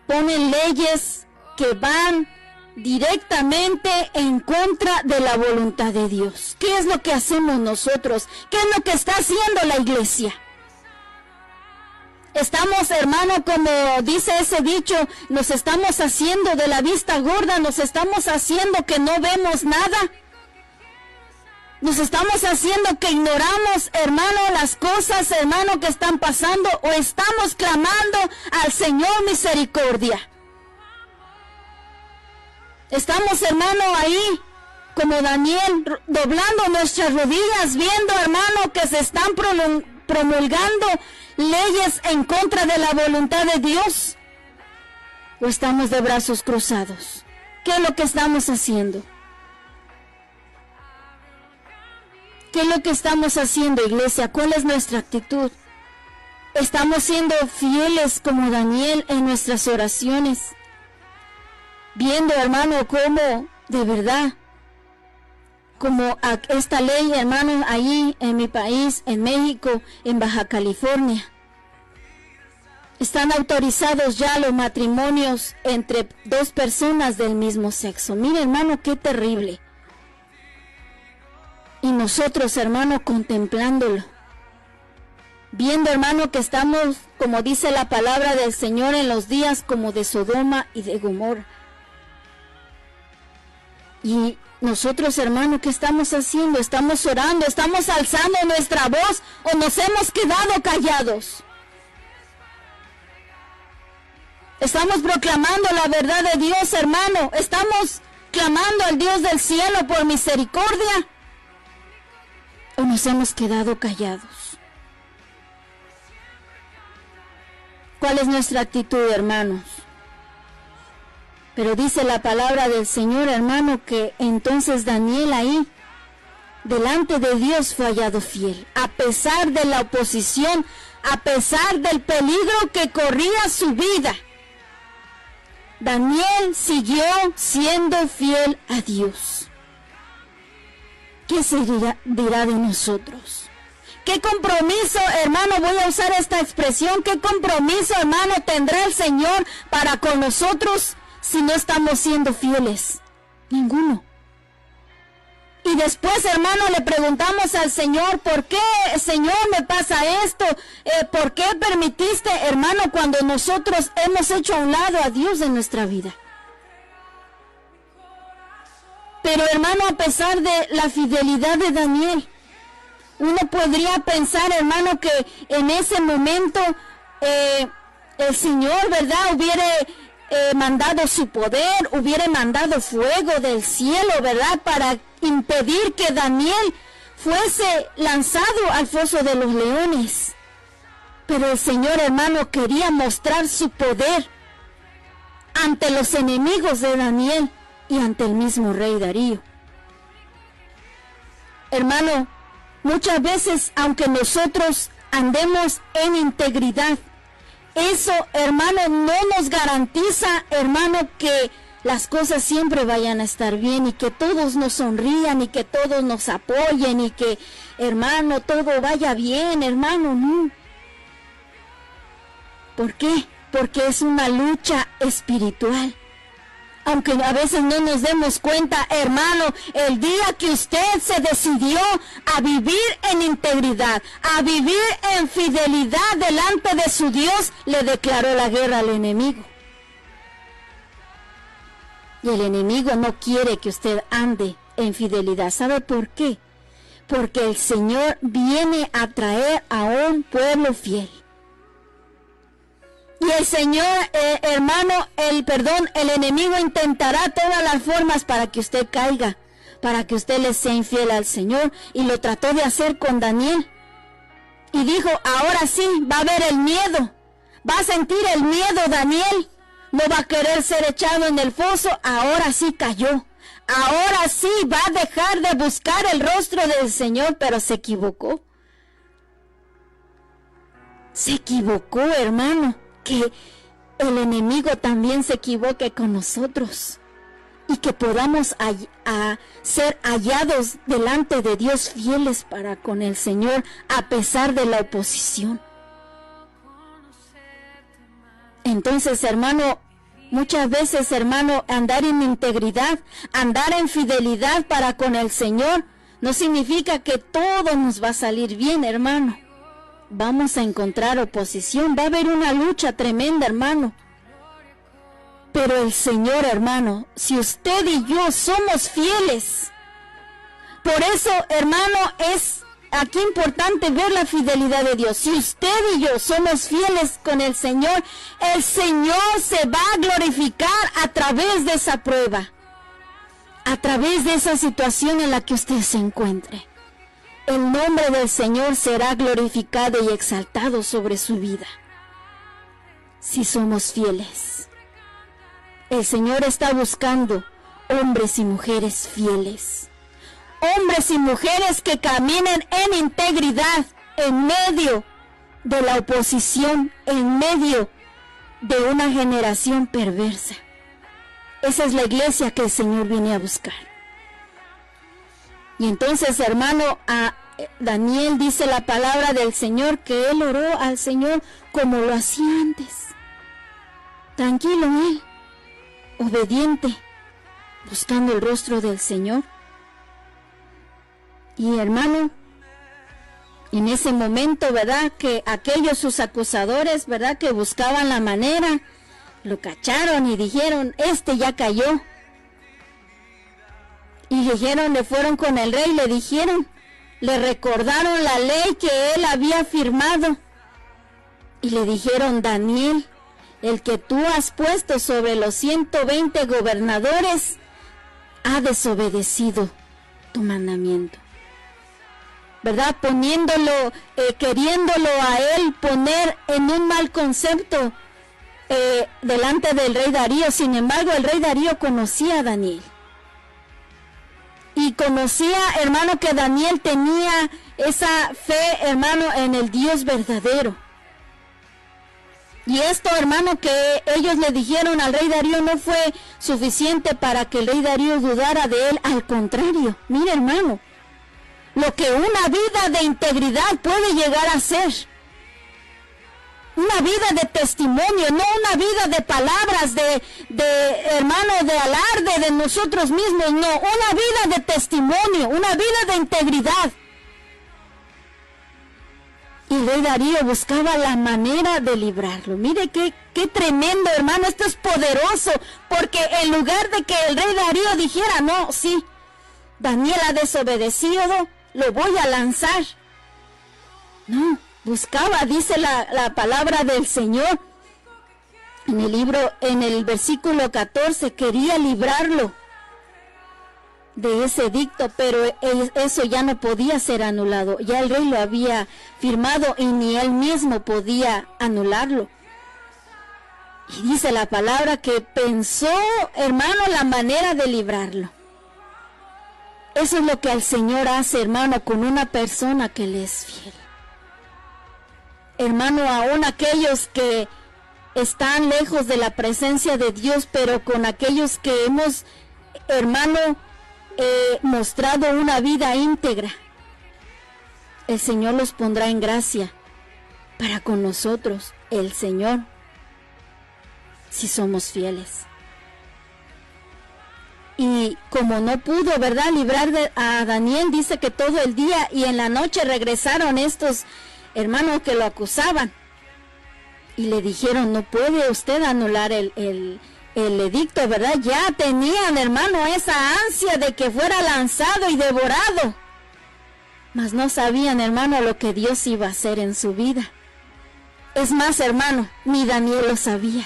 ponen leyes que van directamente en contra de la voluntad de Dios? ¿Qué es lo que hacemos nosotros? ¿Qué es lo que está haciendo la iglesia? Estamos, hermano, como dice ese dicho, nos estamos haciendo de la vista gorda, nos estamos haciendo que no vemos nada. Nos estamos haciendo que ignoramos, hermano, las cosas, hermano, que están pasando, o estamos clamando al Señor misericordia. Estamos, hermano, ahí, como Daniel, doblando nuestras rodillas, viendo, hermano, que se están promulgando leyes en contra de la voluntad de Dios. ¿O estamos de brazos cruzados? ¿Qué es lo que estamos haciendo? ¿Qué es lo que estamos haciendo, iglesia? ¿Cuál es nuestra actitud? ¿Estamos siendo fieles como Daniel en nuestras oraciones? Viendo, hermano, cómo de verdad, como esta ley, hermano, ahí en mi país, en México, en Baja California, están autorizados ya los matrimonios entre dos personas del mismo sexo. Mire, hermano, qué terrible. Y nosotros, hermano, contemplándolo, viendo, hermano, que estamos, como dice la palabra del Señor, en los días como de Sodoma y de Gomorra. Y nosotros, hermano, ¿qué estamos haciendo? ¿Estamos orando? ¿Estamos alzando nuestra voz? ¿O nos hemos quedado callados? ¿Estamos proclamando la verdad de Dios, hermano? ¿Estamos clamando al Dios del cielo por misericordia? ¿O nos hemos quedado callados? ¿Cuál es nuestra actitud, hermanos? Pero dice la palabra del Señor, hermano, que entonces Daniel ahí, delante de Dios, fue hallado fiel. A pesar de la oposición, a pesar del peligro que corría su vida, Daniel siguió siendo fiel a Dios. ¿Qué se dirá de nosotros? ¿Qué compromiso, hermano, voy a usar esta expresión, qué compromiso, hermano, tendrá el Señor para con nosotros si no estamos siendo fieles? Ninguno. Y después, hermano, le preguntamos al Señor, ¿por qué, Señor, me pasa esto? ¿Por qué permitiste, hermano, cuando nosotros hemos hecho a un lado a Dios en nuestra vida? Pero, hermano, a pesar de la fidelidad de Daniel, uno podría pensar, hermano, que en ese momento el Señor, ¿verdad?, hubiera mandado su poder, hubiera mandado fuego del cielo, ¿verdad?, para impedir que Daniel fuese lanzado al foso de los leones. Pero el Señor, hermano, quería mostrar su poder ante los enemigos de Daniel y ante el mismo rey Darío. Hermano, muchas veces, aunque nosotros andemos en integridad, eso, hermano, no nos garantiza, hermano, que las cosas siempre vayan a estar bien y que todos nos sonrían y que todos nos apoyen y que, hermano, todo vaya bien, hermano, no. ¿Por qué? Porque es una lucha espiritual. Aunque a veces no nos demos cuenta, hermano, el día que usted se decidió a vivir en integridad, a vivir en fidelidad delante de su Dios, le declaró la guerra al enemigo. Y el enemigo no quiere que usted ande en fidelidad. ¿Sabe por qué? Porque el Señor viene a traer a un pueblo fiel. Y el Señor, hermano, el enemigo intentará todas las formas para que usted caiga, para que usted le sea infiel al Señor. Y lo trató de hacer con Daniel. Y dijo, ahora sí, va a haber el miedo. Va a sentir el miedo Daniel. No va a querer ser echado en el foso. Ahora sí cayó. Ahora sí va a dejar de buscar el rostro del Señor, pero se equivocó. Se equivocó, hermano. Que el enemigo también se equivoque con nosotros y que podamos ser hallados delante de Dios fieles para con el Señor a pesar de la oposición. Entonces, hermano, muchas veces, hermano, andar en integridad, andar en fidelidad para con el Señor no significa que todo nos va a salir bien, hermano. Vamos a encontrar oposición, va a haber una lucha tremenda, hermano. Pero el Señor, hermano, si usted y yo somos fieles, por eso, hermano, es aquí importante ver la fidelidad de Dios. Si usted y yo somos fieles con el Señor se va a glorificar a través de esa prueba, a través de esa situación en la que usted se encuentre. El nombre del Señor será glorificado y exaltado sobre su vida, si somos fieles. El Señor está buscando hombres y mujeres fieles, hombres y mujeres que caminen en integridad en medio de la oposición, en medio de una generación perversa. Esa es la iglesia que el Señor viene a buscar. Y entonces, hermano, a Daniel dice la palabra del Señor que él oró al Señor como lo hacía antes. Tranquilo él, obediente, buscando el rostro del Señor. Y hermano, en ese momento, ¿verdad? Que aquellos sus acusadores, ¿verdad? Que buscaban la manera, lo cacharon y dijeron, ya cayó. Y le fueron con el rey, le recordaron la ley que él había firmado. Y le dijeron, Daniel, el que tú has puesto sobre los 120 gobernadores, ha desobedecido tu mandamiento. ¿Verdad? Queriéndolo a él poner en un mal concepto delante del rey Darío. Sin embargo, el rey Darío conocía a Daniel. Y conocía, hermano, que Daniel tenía esa fe, hermano, en el Dios verdadero. Y esto, hermano, que ellos le dijeron al rey Darío no fue suficiente para que el rey Darío dudara de él. Al contrario, mire, hermano, lo que una vida de integridad puede llegar a ser. Una vida de testimonio, no una vida de palabras, hermano, de alarde de nosotros mismos, no, una vida de testimonio, una vida de integridad. Y el rey Darío buscaba la manera de librarlo. Mire qué tremendo, hermano, esto es poderoso, porque en lugar de que el rey Darío dijera, no, sí, Daniel ha desobedecido, lo voy a lanzar. No. Buscaba, dice la palabra del Señor, en el versículo 14, quería librarlo. de ese edicto, pero eso ya no podía ser anulado. Ya el rey lo había firmado y ni él mismo podía anularlo. Y dice la palabra que pensó, hermano, la manera de librarlo. Eso es lo que el Señor hace, hermano, con una persona que le es fiel. Hermano, aún aquellos que están lejos de la presencia de Dios, pero con aquellos que hemos, hermano, mostrado una vida íntegra, el Señor los pondrá en gracia para con nosotros, el Señor, si somos fieles. Y como no pudo, ¿verdad?, librar a Daniel, dice que todo el día y en la noche regresaron estos hermanos que lo acusaban y le dijeron: no puede usted anular el edicto, ¿verdad? Ya tenían, hermano, esa ansia de que fuera lanzado y devorado, mas no sabían, hermano, lo que Dios iba a hacer en su vida. Es más, hermano, ni Daniel lo sabía.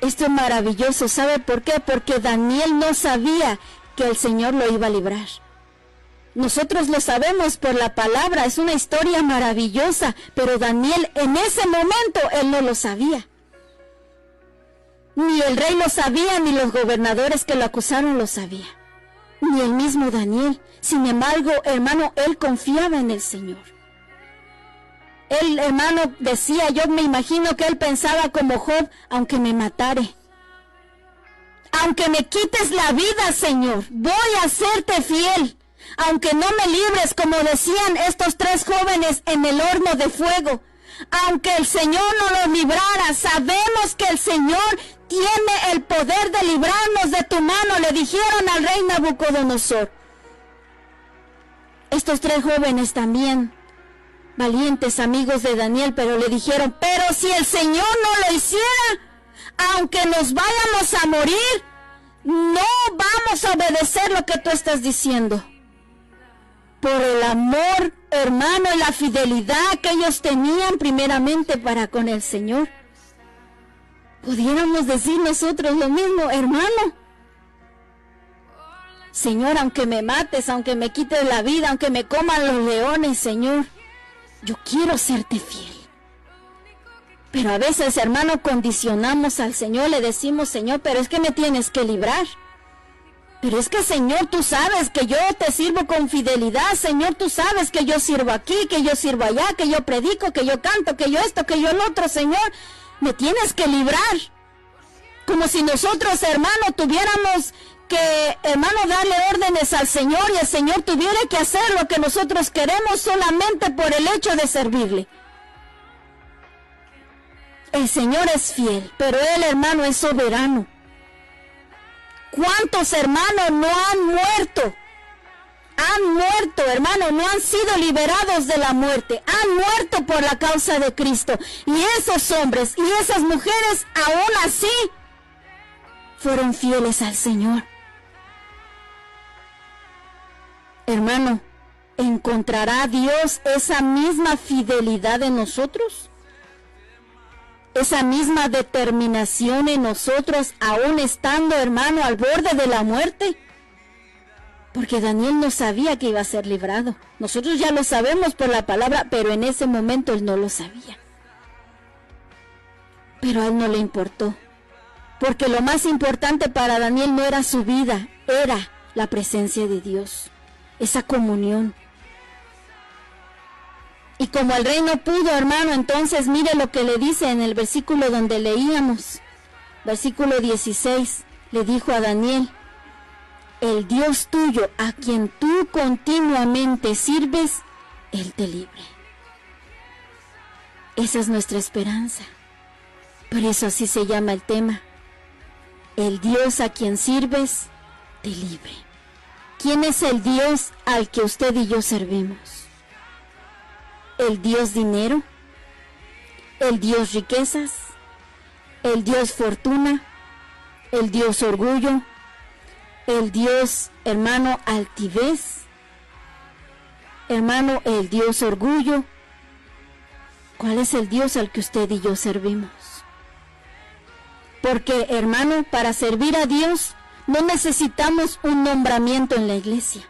Esto es maravilloso, ¿sabe por qué? Porque Daniel no sabía que el Señor lo iba a librar. Nosotros lo sabemos por la palabra, es una historia maravillosa, pero Daniel en ese momento, él no lo sabía. Ni el rey lo sabía, ni los gobernadores que lo acusaron lo sabían, ni el mismo Daniel. Sin embargo, hermano, él confiaba en el Señor. Él, hermano, decía, yo me imagino que él pensaba como Job: aunque me matare, aunque me quites la vida, Señor, voy a serte fiel. Aunque no me libres, como decían estos tres jóvenes en el horno de fuego, aunque el Señor no los librara, sabemos que el Señor tiene el poder de librarnos de tu mano, le dijeron al rey Nabucodonosor. Estos tres jóvenes también, valientes amigos de Daniel, pero le dijeron: pero si el Señor no lo hiciera, aunque nos vayamos a morir, no vamos a obedecer lo que tú estás diciendo. Por el amor, hermano, y la fidelidad que ellos tenían primeramente para con el Señor. Pudiéramos decir nosotros lo mismo, hermano. Señor, aunque me mates, aunque me quites la vida, aunque me coman los leones, Señor, yo quiero serte fiel. Pero a veces, hermano, condicionamos al Señor, le decimos: Señor, pero es que me tienes que librar. Pero es que, Señor, tú sabes que yo te sirvo con fidelidad. Señor, tú sabes que yo sirvo aquí, que yo sirvo allá, que yo predico, que yo canto, que yo esto, que yo lo otro. Señor, me tienes que librar. Como si nosotros, hermano, tuviéramos que, hermano, darle órdenes al Señor y el Señor tuviera que hacer lo que nosotros queremos solamente por el hecho de servirle. El Señor es fiel, pero Él, hermano, es soberano. ¿Cuántos hermanos no han muerto? Han muerto, hermano, no han sido liberados de la muerte. Han muerto por la causa de Cristo. Y esos hombres y esas mujeres, aún así, fueron fieles al Señor. Hermano, ¿encontrará Dios esa misma fidelidad en nosotros? Esa misma determinación en nosotros, aún estando, hermano, al borde de la muerte. Porque Daniel no sabía que iba a ser librado. Nosotros ya lo sabemos por la palabra, pero en ese momento él no lo sabía. Pero a él no le importó. Porque lo más importante para Daniel no era su vida, era la presencia de Dios, esa comunión. Y como el rey no pudo, hermano, entonces mire lo que le dice en el versículo donde leíamos. Versículo 16, le dijo a Daniel: el Dios tuyo, a quien tú continuamente sirves, Él te libre. Esa es nuestra esperanza. Por eso así se llama el tema. El Dios a quien sirves, te libre. ¿Quién es el Dios al que usted y yo servimos? ¿El Dios dinero? ¿El Dios riquezas? ¿El Dios fortuna? ¿El Dios orgullo? ¿El Dios, hermano, altivez? Hermano, el Dios orgullo. ¿Cuál es el Dios al que usted y yo servimos? Porque, hermano, para servir a Dios No necesitamos un nombramiento en la iglesia.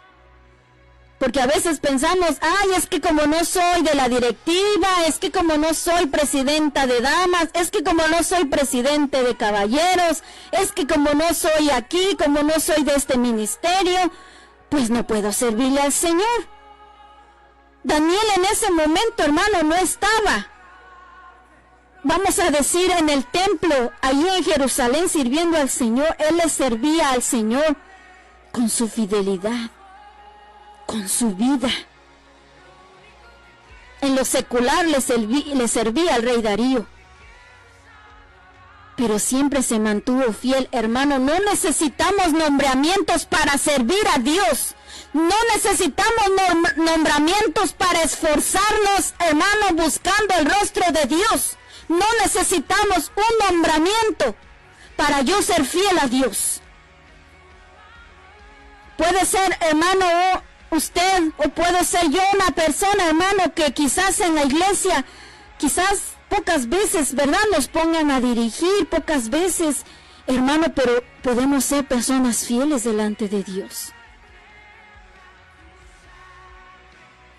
Porque a veces pensamos, ay, es que como no soy de la directiva, es que como no soy presidenta de damas, es que como no soy presidente de caballeros, es que como no soy aquí, como no soy de este ministerio, pues no puedo servirle al Señor. Daniel en ese momento, hermano, no estaba, vamos a decir, en el templo, allí en Jerusalén sirviendo al Señor. Él le servía al Señor con su fidelidad, con su vida. En lo secular le servía al rey Darío, pero siempre se mantuvo fiel, hermano. No necesitamos nombramientos para servir a Dios. No necesitamos nombramientos para esforzarnos, hermano, buscando el rostro de Dios. No necesitamos un nombramiento para yo ser fiel a Dios. Puede ser, hermano, usted, o puedo ser yo, una persona, hermano, que quizás en la iglesia, quizás pocas veces, ¿verdad?, nos pongan a dirigir, pocas veces, hermano, pero podemos ser personas fieles delante de Dios.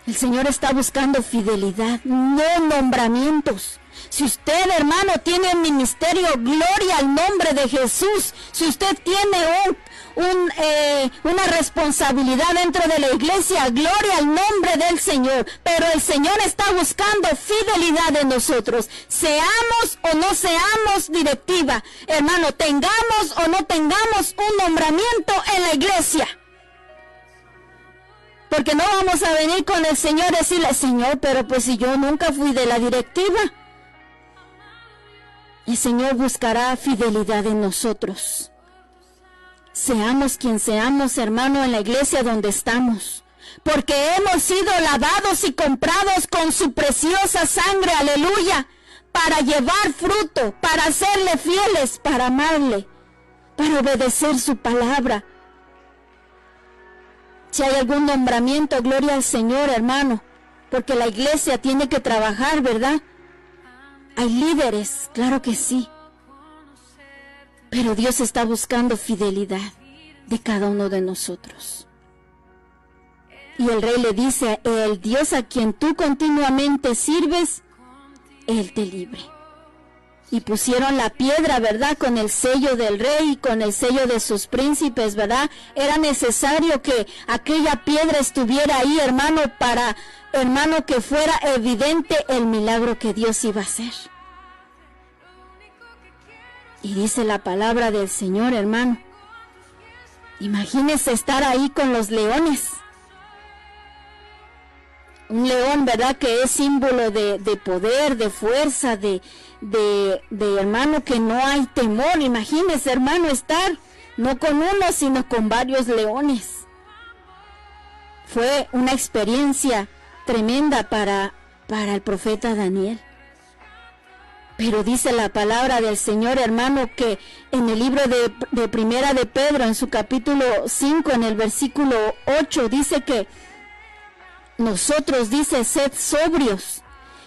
El Señor está buscando fidelidad, no nombramientos. Si usted, hermano, tiene un ministerio, gloria al nombre de Jesús. Si usted tiene una responsabilidad dentro de la iglesia, gloria al nombre del Señor. Pero el Señor está buscando fidelidad en nosotros. Seamos o no seamos directiva, hermano, tengamos o no tengamos un nombramiento en la iglesia. Porque no vamos a venir con el Señor y decirle, Señor, pero pues si yo nunca fui de la directiva. El Señor buscará fidelidad en nosotros. Seamos quien seamos, hermano, en la iglesia donde estamos. Porque hemos sido lavados y comprados con su preciosa sangre, aleluya, para llevar fruto, para serle fieles, para amarle, para obedecer su palabra. Si hay algún nombramiento, gloria al Señor, hermano, porque la iglesia tiene que trabajar, ¿verdad? Hay líderes, claro que sí, pero Dios está buscando fidelidad de cada uno de nosotros. Y el rey le dice, el Dios a quien tú continuamente sirves, Él te libre. Y pusieron la piedra, ¿verdad?, con el sello del rey y con el sello de sus príncipes, ¿verdad? Era necesario que aquella piedra estuviera ahí, hermano, para, hermano, que fuera evidente el milagro que Dios iba a hacer. Y dice la palabra del Señor, hermano, imagínese estar ahí con los leones. Un león, ¿verdad?, que es símbolo de poder, de fuerza, de hermano, que no hay temor. Imagínese, hermano, estar no con uno, sino con varios leones. Fue una experiencia tremenda para el profeta Daniel. Pero dice la palabra del Señor, hermano, que en el libro de Primera de Pedro, en su capítulo 5, en el versículo 8, dice que nosotros, dice, sed sobrios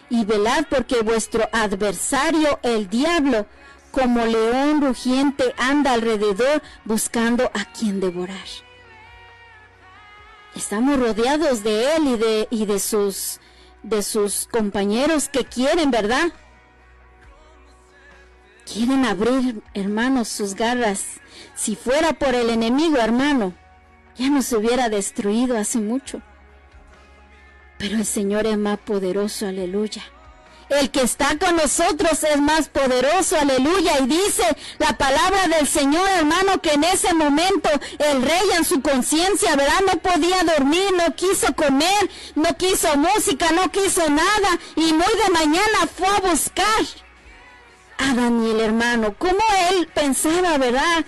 y velad, porque vuestro adversario, el diablo, como león rugiente, anda alrededor buscando a quien devorar. Estamos rodeados de él y de sus compañeros que quieren, ¿verdad? Quieren abrir, hermanos, sus garras. Si fuera por el enemigo, hermano, ya nos hubiera destruido hace mucho. Pero el Señor es más poderoso, aleluya. El que está con nosotros es más poderoso, aleluya. Y dice la palabra del Señor, hermano, que en ese momento el rey, en su conciencia, ¿verdad?, no podía dormir, no quiso comer, no quiso música, no quiso nada. Y muy de mañana fue a buscar a Daniel, hermano. Cómo él pensaba, ¿verdad?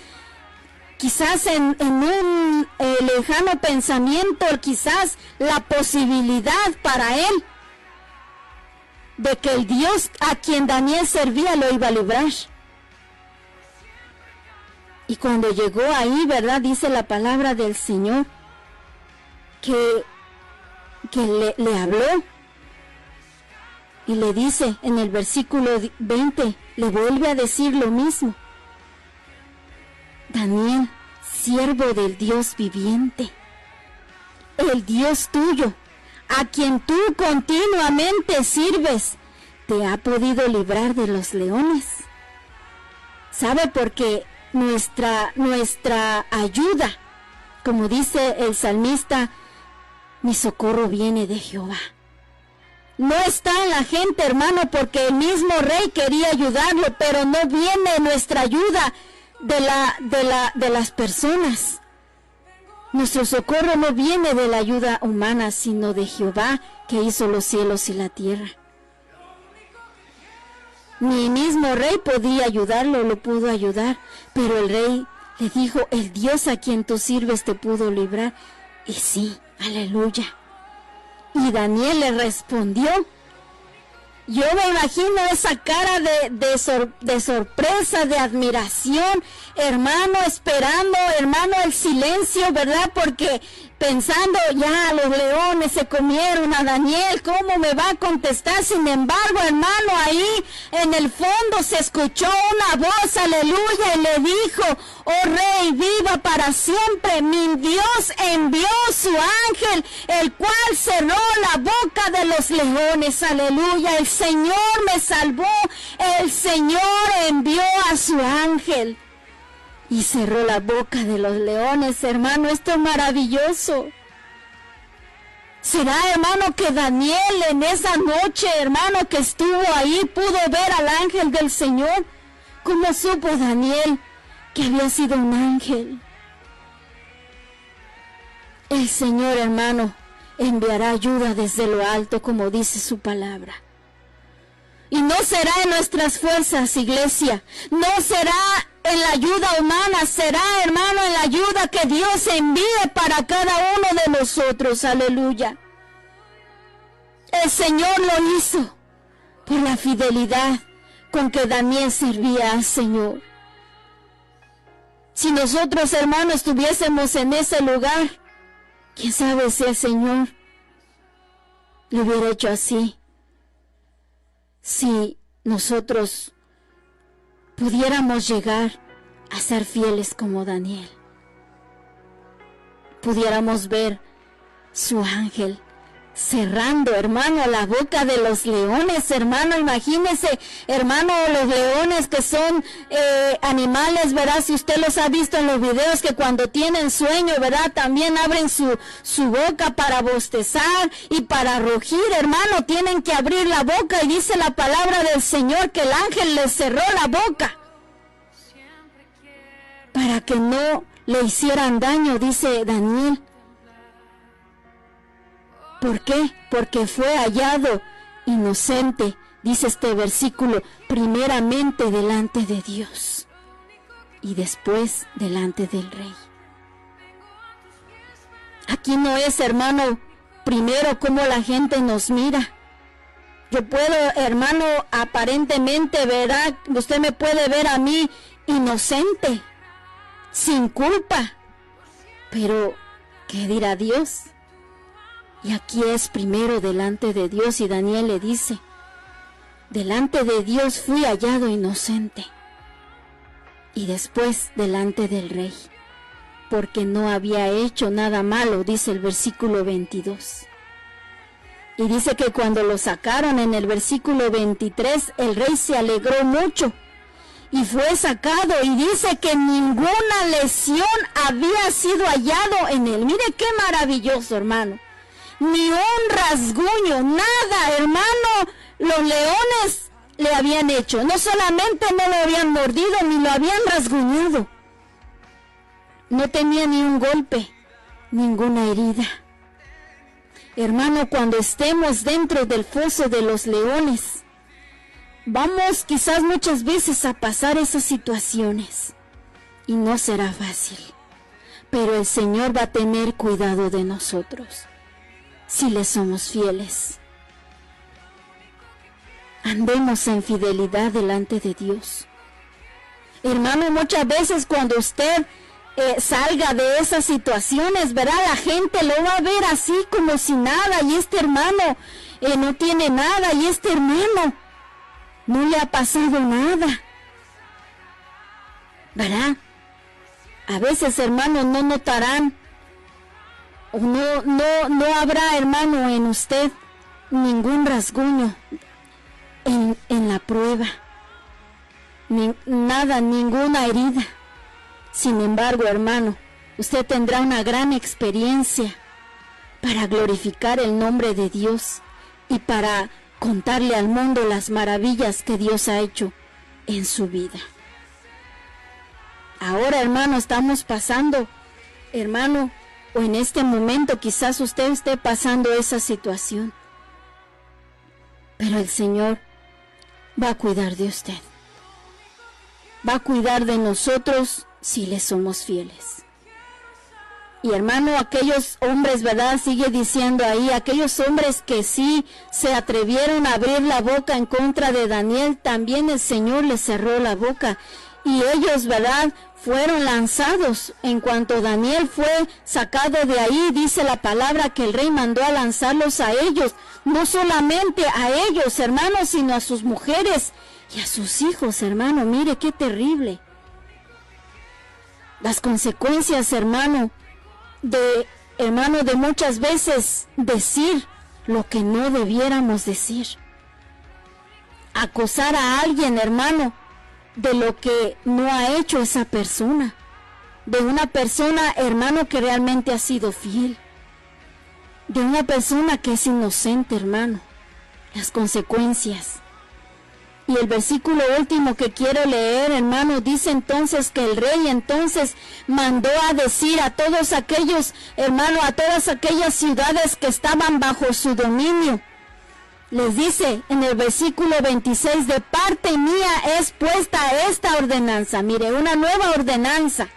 Quizás en un lejano pensamiento, quizás la posibilidad para él de que el Dios a quien Daniel servía lo iba a librar. Y cuando llegó ahí, ¿verdad?, dice la palabra del Señor que le habló y le dice en el versículo 20, le vuelve a decir lo mismo. Daniel, siervo del Dios viviente, el Dios tuyo, a quien tú continuamente sirves, te ha podido librar de los leones. ¿Sabe? Porque nuestra ayuda, como dice el salmista, mi socorro viene de Jehová. No está en la gente, hermano, porque el mismo rey quería ayudarlo, pero no viene nuestra ayuda de las personas. Nuestro socorro no viene de la ayuda humana, sino de Jehová, que hizo los cielos y la tierra. Mi mismo rey podía ayudarlo, lo pudo ayudar, pero el rey le dijo, el Dios a quien tú sirves te pudo librar. Y sí, aleluya. Y Daniel le respondió. Yo me imagino esa cara de sorpresa, de admiración, hermano, esperando, hermano, el silencio, ¿verdad? Porque pensando, ya los leones se comieron a Daniel, ¿cómo me va a contestar? Sin embargo, hermano, ahí en el fondo se escuchó una voz, aleluya, y le dijo, oh rey, viva para siempre, mi Dios envió su ángel, el cual cerró la boca de los leones, aleluya, el Señor me salvó, el Señor envió a su ángel y cerró la boca de los leones, hermano. Esto es maravilloso. ¿Será, hermano, que Daniel en esa noche, hermano, que estuvo ahí, pudo ver al ángel del Señor? ¿Cómo supo Daniel que había sido un ángel? El Señor, hermano, enviará ayuda desde lo alto, como dice su palabra. Y no será en nuestras fuerzas, iglesia, no será en la ayuda humana, será, hermano, en la ayuda que Dios envíe para cada uno de nosotros, aleluya. El Señor lo hizo por la fidelidad con que Daniel servía al Señor. Si nosotros, hermanos, estuviésemos en ese lugar, quién sabe si el Señor lo hubiera hecho así. Si nosotros pudiéramos llegar a ser fieles como Daniel, pudiéramos ver su ángel cerrando, hermano, la boca de los leones, hermano. Imagínese, hermano, los leones que son animales, ¿verdad? Si usted los ha visto en los videos, que cuando tienen sueño, ¿verdad? También abren su boca para bostezar y para rugir, hermano. Tienen que abrir la boca y dice la palabra del Señor que el ángel les cerró la boca para que no le hicieran daño, dice Daniel. ¿Por qué? Porque fue hallado inocente, dice este versículo, primeramente delante de Dios y después delante del rey. Aquí no es, hermano, primero cómo la gente nos mira. Yo puedo, hermano, aparentemente, ¿verdad? Usted me puede ver a mí inocente, sin culpa, pero ¿qué dirá Dios? Y aquí es primero delante de Dios, y Daniel le dice, delante de Dios fui hallado inocente, y después delante del rey, porque no había hecho nada malo, dice el versículo 22. Y dice que cuando lo sacaron en el versículo 23, el rey se alegró mucho, y fue sacado, y dice que ninguna lesión había sido hallado en él. Mire qué maravilloso, hermano. Ni un rasguño, nada, hermano, los leones le habían hecho. No solamente no lo habían mordido, ni lo habían rasguñado. No tenía ni un golpe, ninguna herida. Hermano, cuando estemos dentro del foso de los leones, vamos quizás muchas veces a pasar esas situaciones. Y no será fácil. Pero el Señor va a tener cuidado de nosotros, si le somos fieles. Andemos en fidelidad delante de Dios. Hermano, muchas veces cuando usted salga de esas situaciones, ¿verdad? La gente lo va a ver así como si nada, y este hermano no tiene nada, y este hermano no le ha pasado nada, ¿verdad? A veces, hermano, no notarán o no habrá, hermano, en usted ningún rasguño en la prueba, nada, ninguna herida. Sin embargo, hermano, usted tendrá una gran experiencia para glorificar el nombre de Dios y para contarle al mundo las maravillas que Dios ha hecho en su vida. Ahora, hermano, estamos pasando, hermano, o en este momento quizás usted esté pasando esa situación. Pero el Señor va a cuidar de usted. Va a cuidar de nosotros si le somos fieles. Y hermano, aquellos hombres, ¿verdad? Sigue diciendo ahí, aquellos hombres que sí se atrevieron a abrir la boca en contra de Daniel, también el Señor les cerró la boca. Y ellos, ¿verdad?, fueron lanzados. En cuanto Daniel fue sacado de ahí, dice la palabra que el rey mandó a lanzarlos a ellos. No solamente a ellos, hermanos, sino a sus mujeres y a sus hijos, hermano. Mire qué terrible. Las consecuencias, hermano, de muchas veces decir lo que no debiéramos decir. Acusar a alguien, hermano, de lo que no ha hecho esa persona. De una persona, hermano, que realmente ha sido fiel. De una persona que es inocente, hermano. Las consecuencias. Y el versículo último que quiero leer, hermano, dice entonces que el rey entonces mandó a decir a todos aquellos, hermano, a todas aquellas ciudades que estaban bajo su dominio. Les dice en el versículo 26, de parte mía es puesta esta ordenanza. Mire, una nueva ordenanza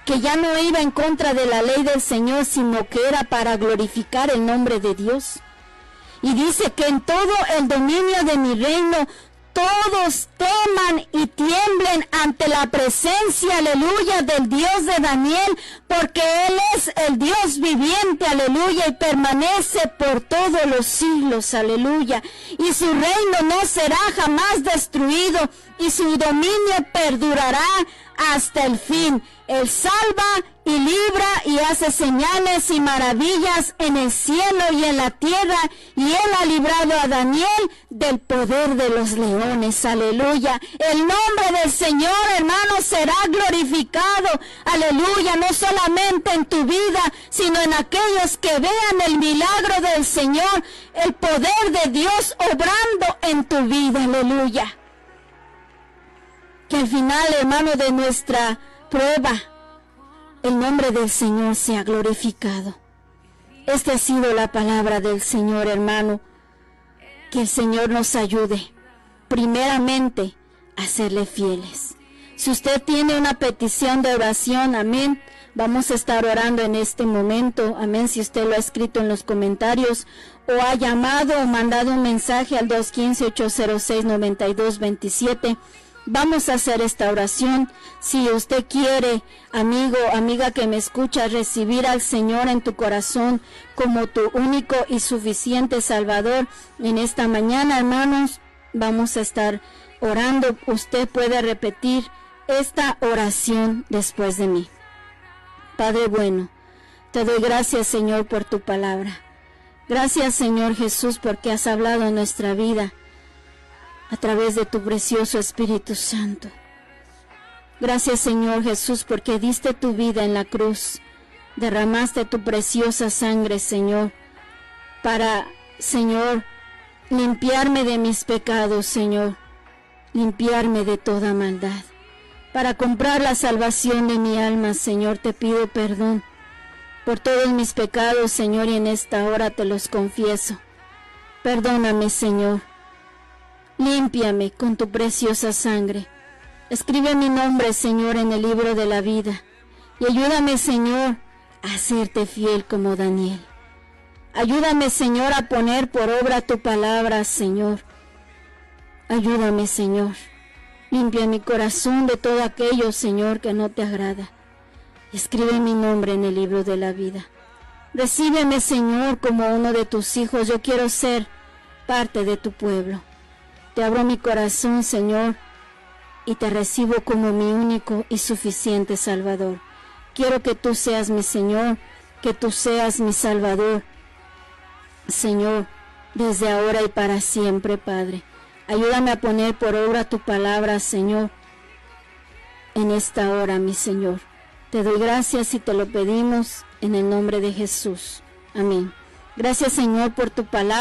que ya no iba en contra de la ley del Señor, sino que era para glorificar el nombre de Dios. Y dice que en todo el dominio de mi reino todos teman y tiemblen ante la presencia, aleluya, del Dios de Daniel, porque Él es el Dios viviente, aleluya, y permanece por todos los siglos, aleluya. Y su reino no será jamás destruido, y su dominio perdurará hasta el fin. Él salva y libra y hace señales y maravillas en el cielo y en la tierra, y Él ha librado a Daniel del poder de los leones, aleluya. El nombre del Señor, hermano, será glorificado, aleluya, no solamente en tu vida, sino en aquellos que vean el milagro del Señor, el poder de Dios obrando en tu vida, aleluya. Que al final, hermano, de nuestra prueba, el nombre del Señor sea glorificado. Esta ha sido la palabra del Señor, hermano. Que el Señor nos ayude, primeramente, a serle fieles. Si usted tiene una petición de oración, amén, vamos a estar orando en este momento, amén. Si usted lo ha escrito en los comentarios, o ha llamado o mandado un mensaje al 215-806-9227, vamos a hacer esta oración. Si usted quiere, amigo, amiga que me escucha, recibir al Señor en tu corazón como tu único y suficiente Salvador, en esta mañana, hermanos, vamos a estar orando. Usted puede repetir esta oración después de mí. Padre bueno, te doy gracias, Señor, por tu palabra. Gracias, Señor Jesús, porque has hablado en nuestra vida a través de tu precioso Espíritu Santo. Gracias, Señor Jesús, porque diste tu vida en la cruz, derramaste tu preciosa sangre, Señor, para, Señor, limpiarme de mis pecados, Señor, limpiarme de toda maldad. Para comprar la salvación de mi alma, Señor, te pido perdón por todos mis pecados, Señor, y en esta hora te los confieso. Perdóname, Señor. Límpiame con tu preciosa sangre. Escribe mi nombre, Señor, en el libro de la vida. Y ayúdame, Señor, a serte fiel como Daniel. Ayúdame, Señor, a poner por obra tu palabra, Señor. Ayúdame, Señor. Limpia mi corazón de todo aquello, Señor, que no te agrada. Escribe mi nombre en el libro de la vida. Recíbeme, Señor, como uno de tus hijos. Yo quiero ser parte de tu pueblo. Te abro mi corazón, Señor, y te recibo como mi único y suficiente Salvador. Quiero que tú seas mi Señor, que tú seas mi Salvador, Señor, desde ahora y para siempre, Padre. Ayúdame a poner por obra tu palabra, Señor, en esta hora, mi Señor. Te doy gracias y te lo pedimos en el nombre de Jesús. Amén. Gracias, Señor, por tu palabra.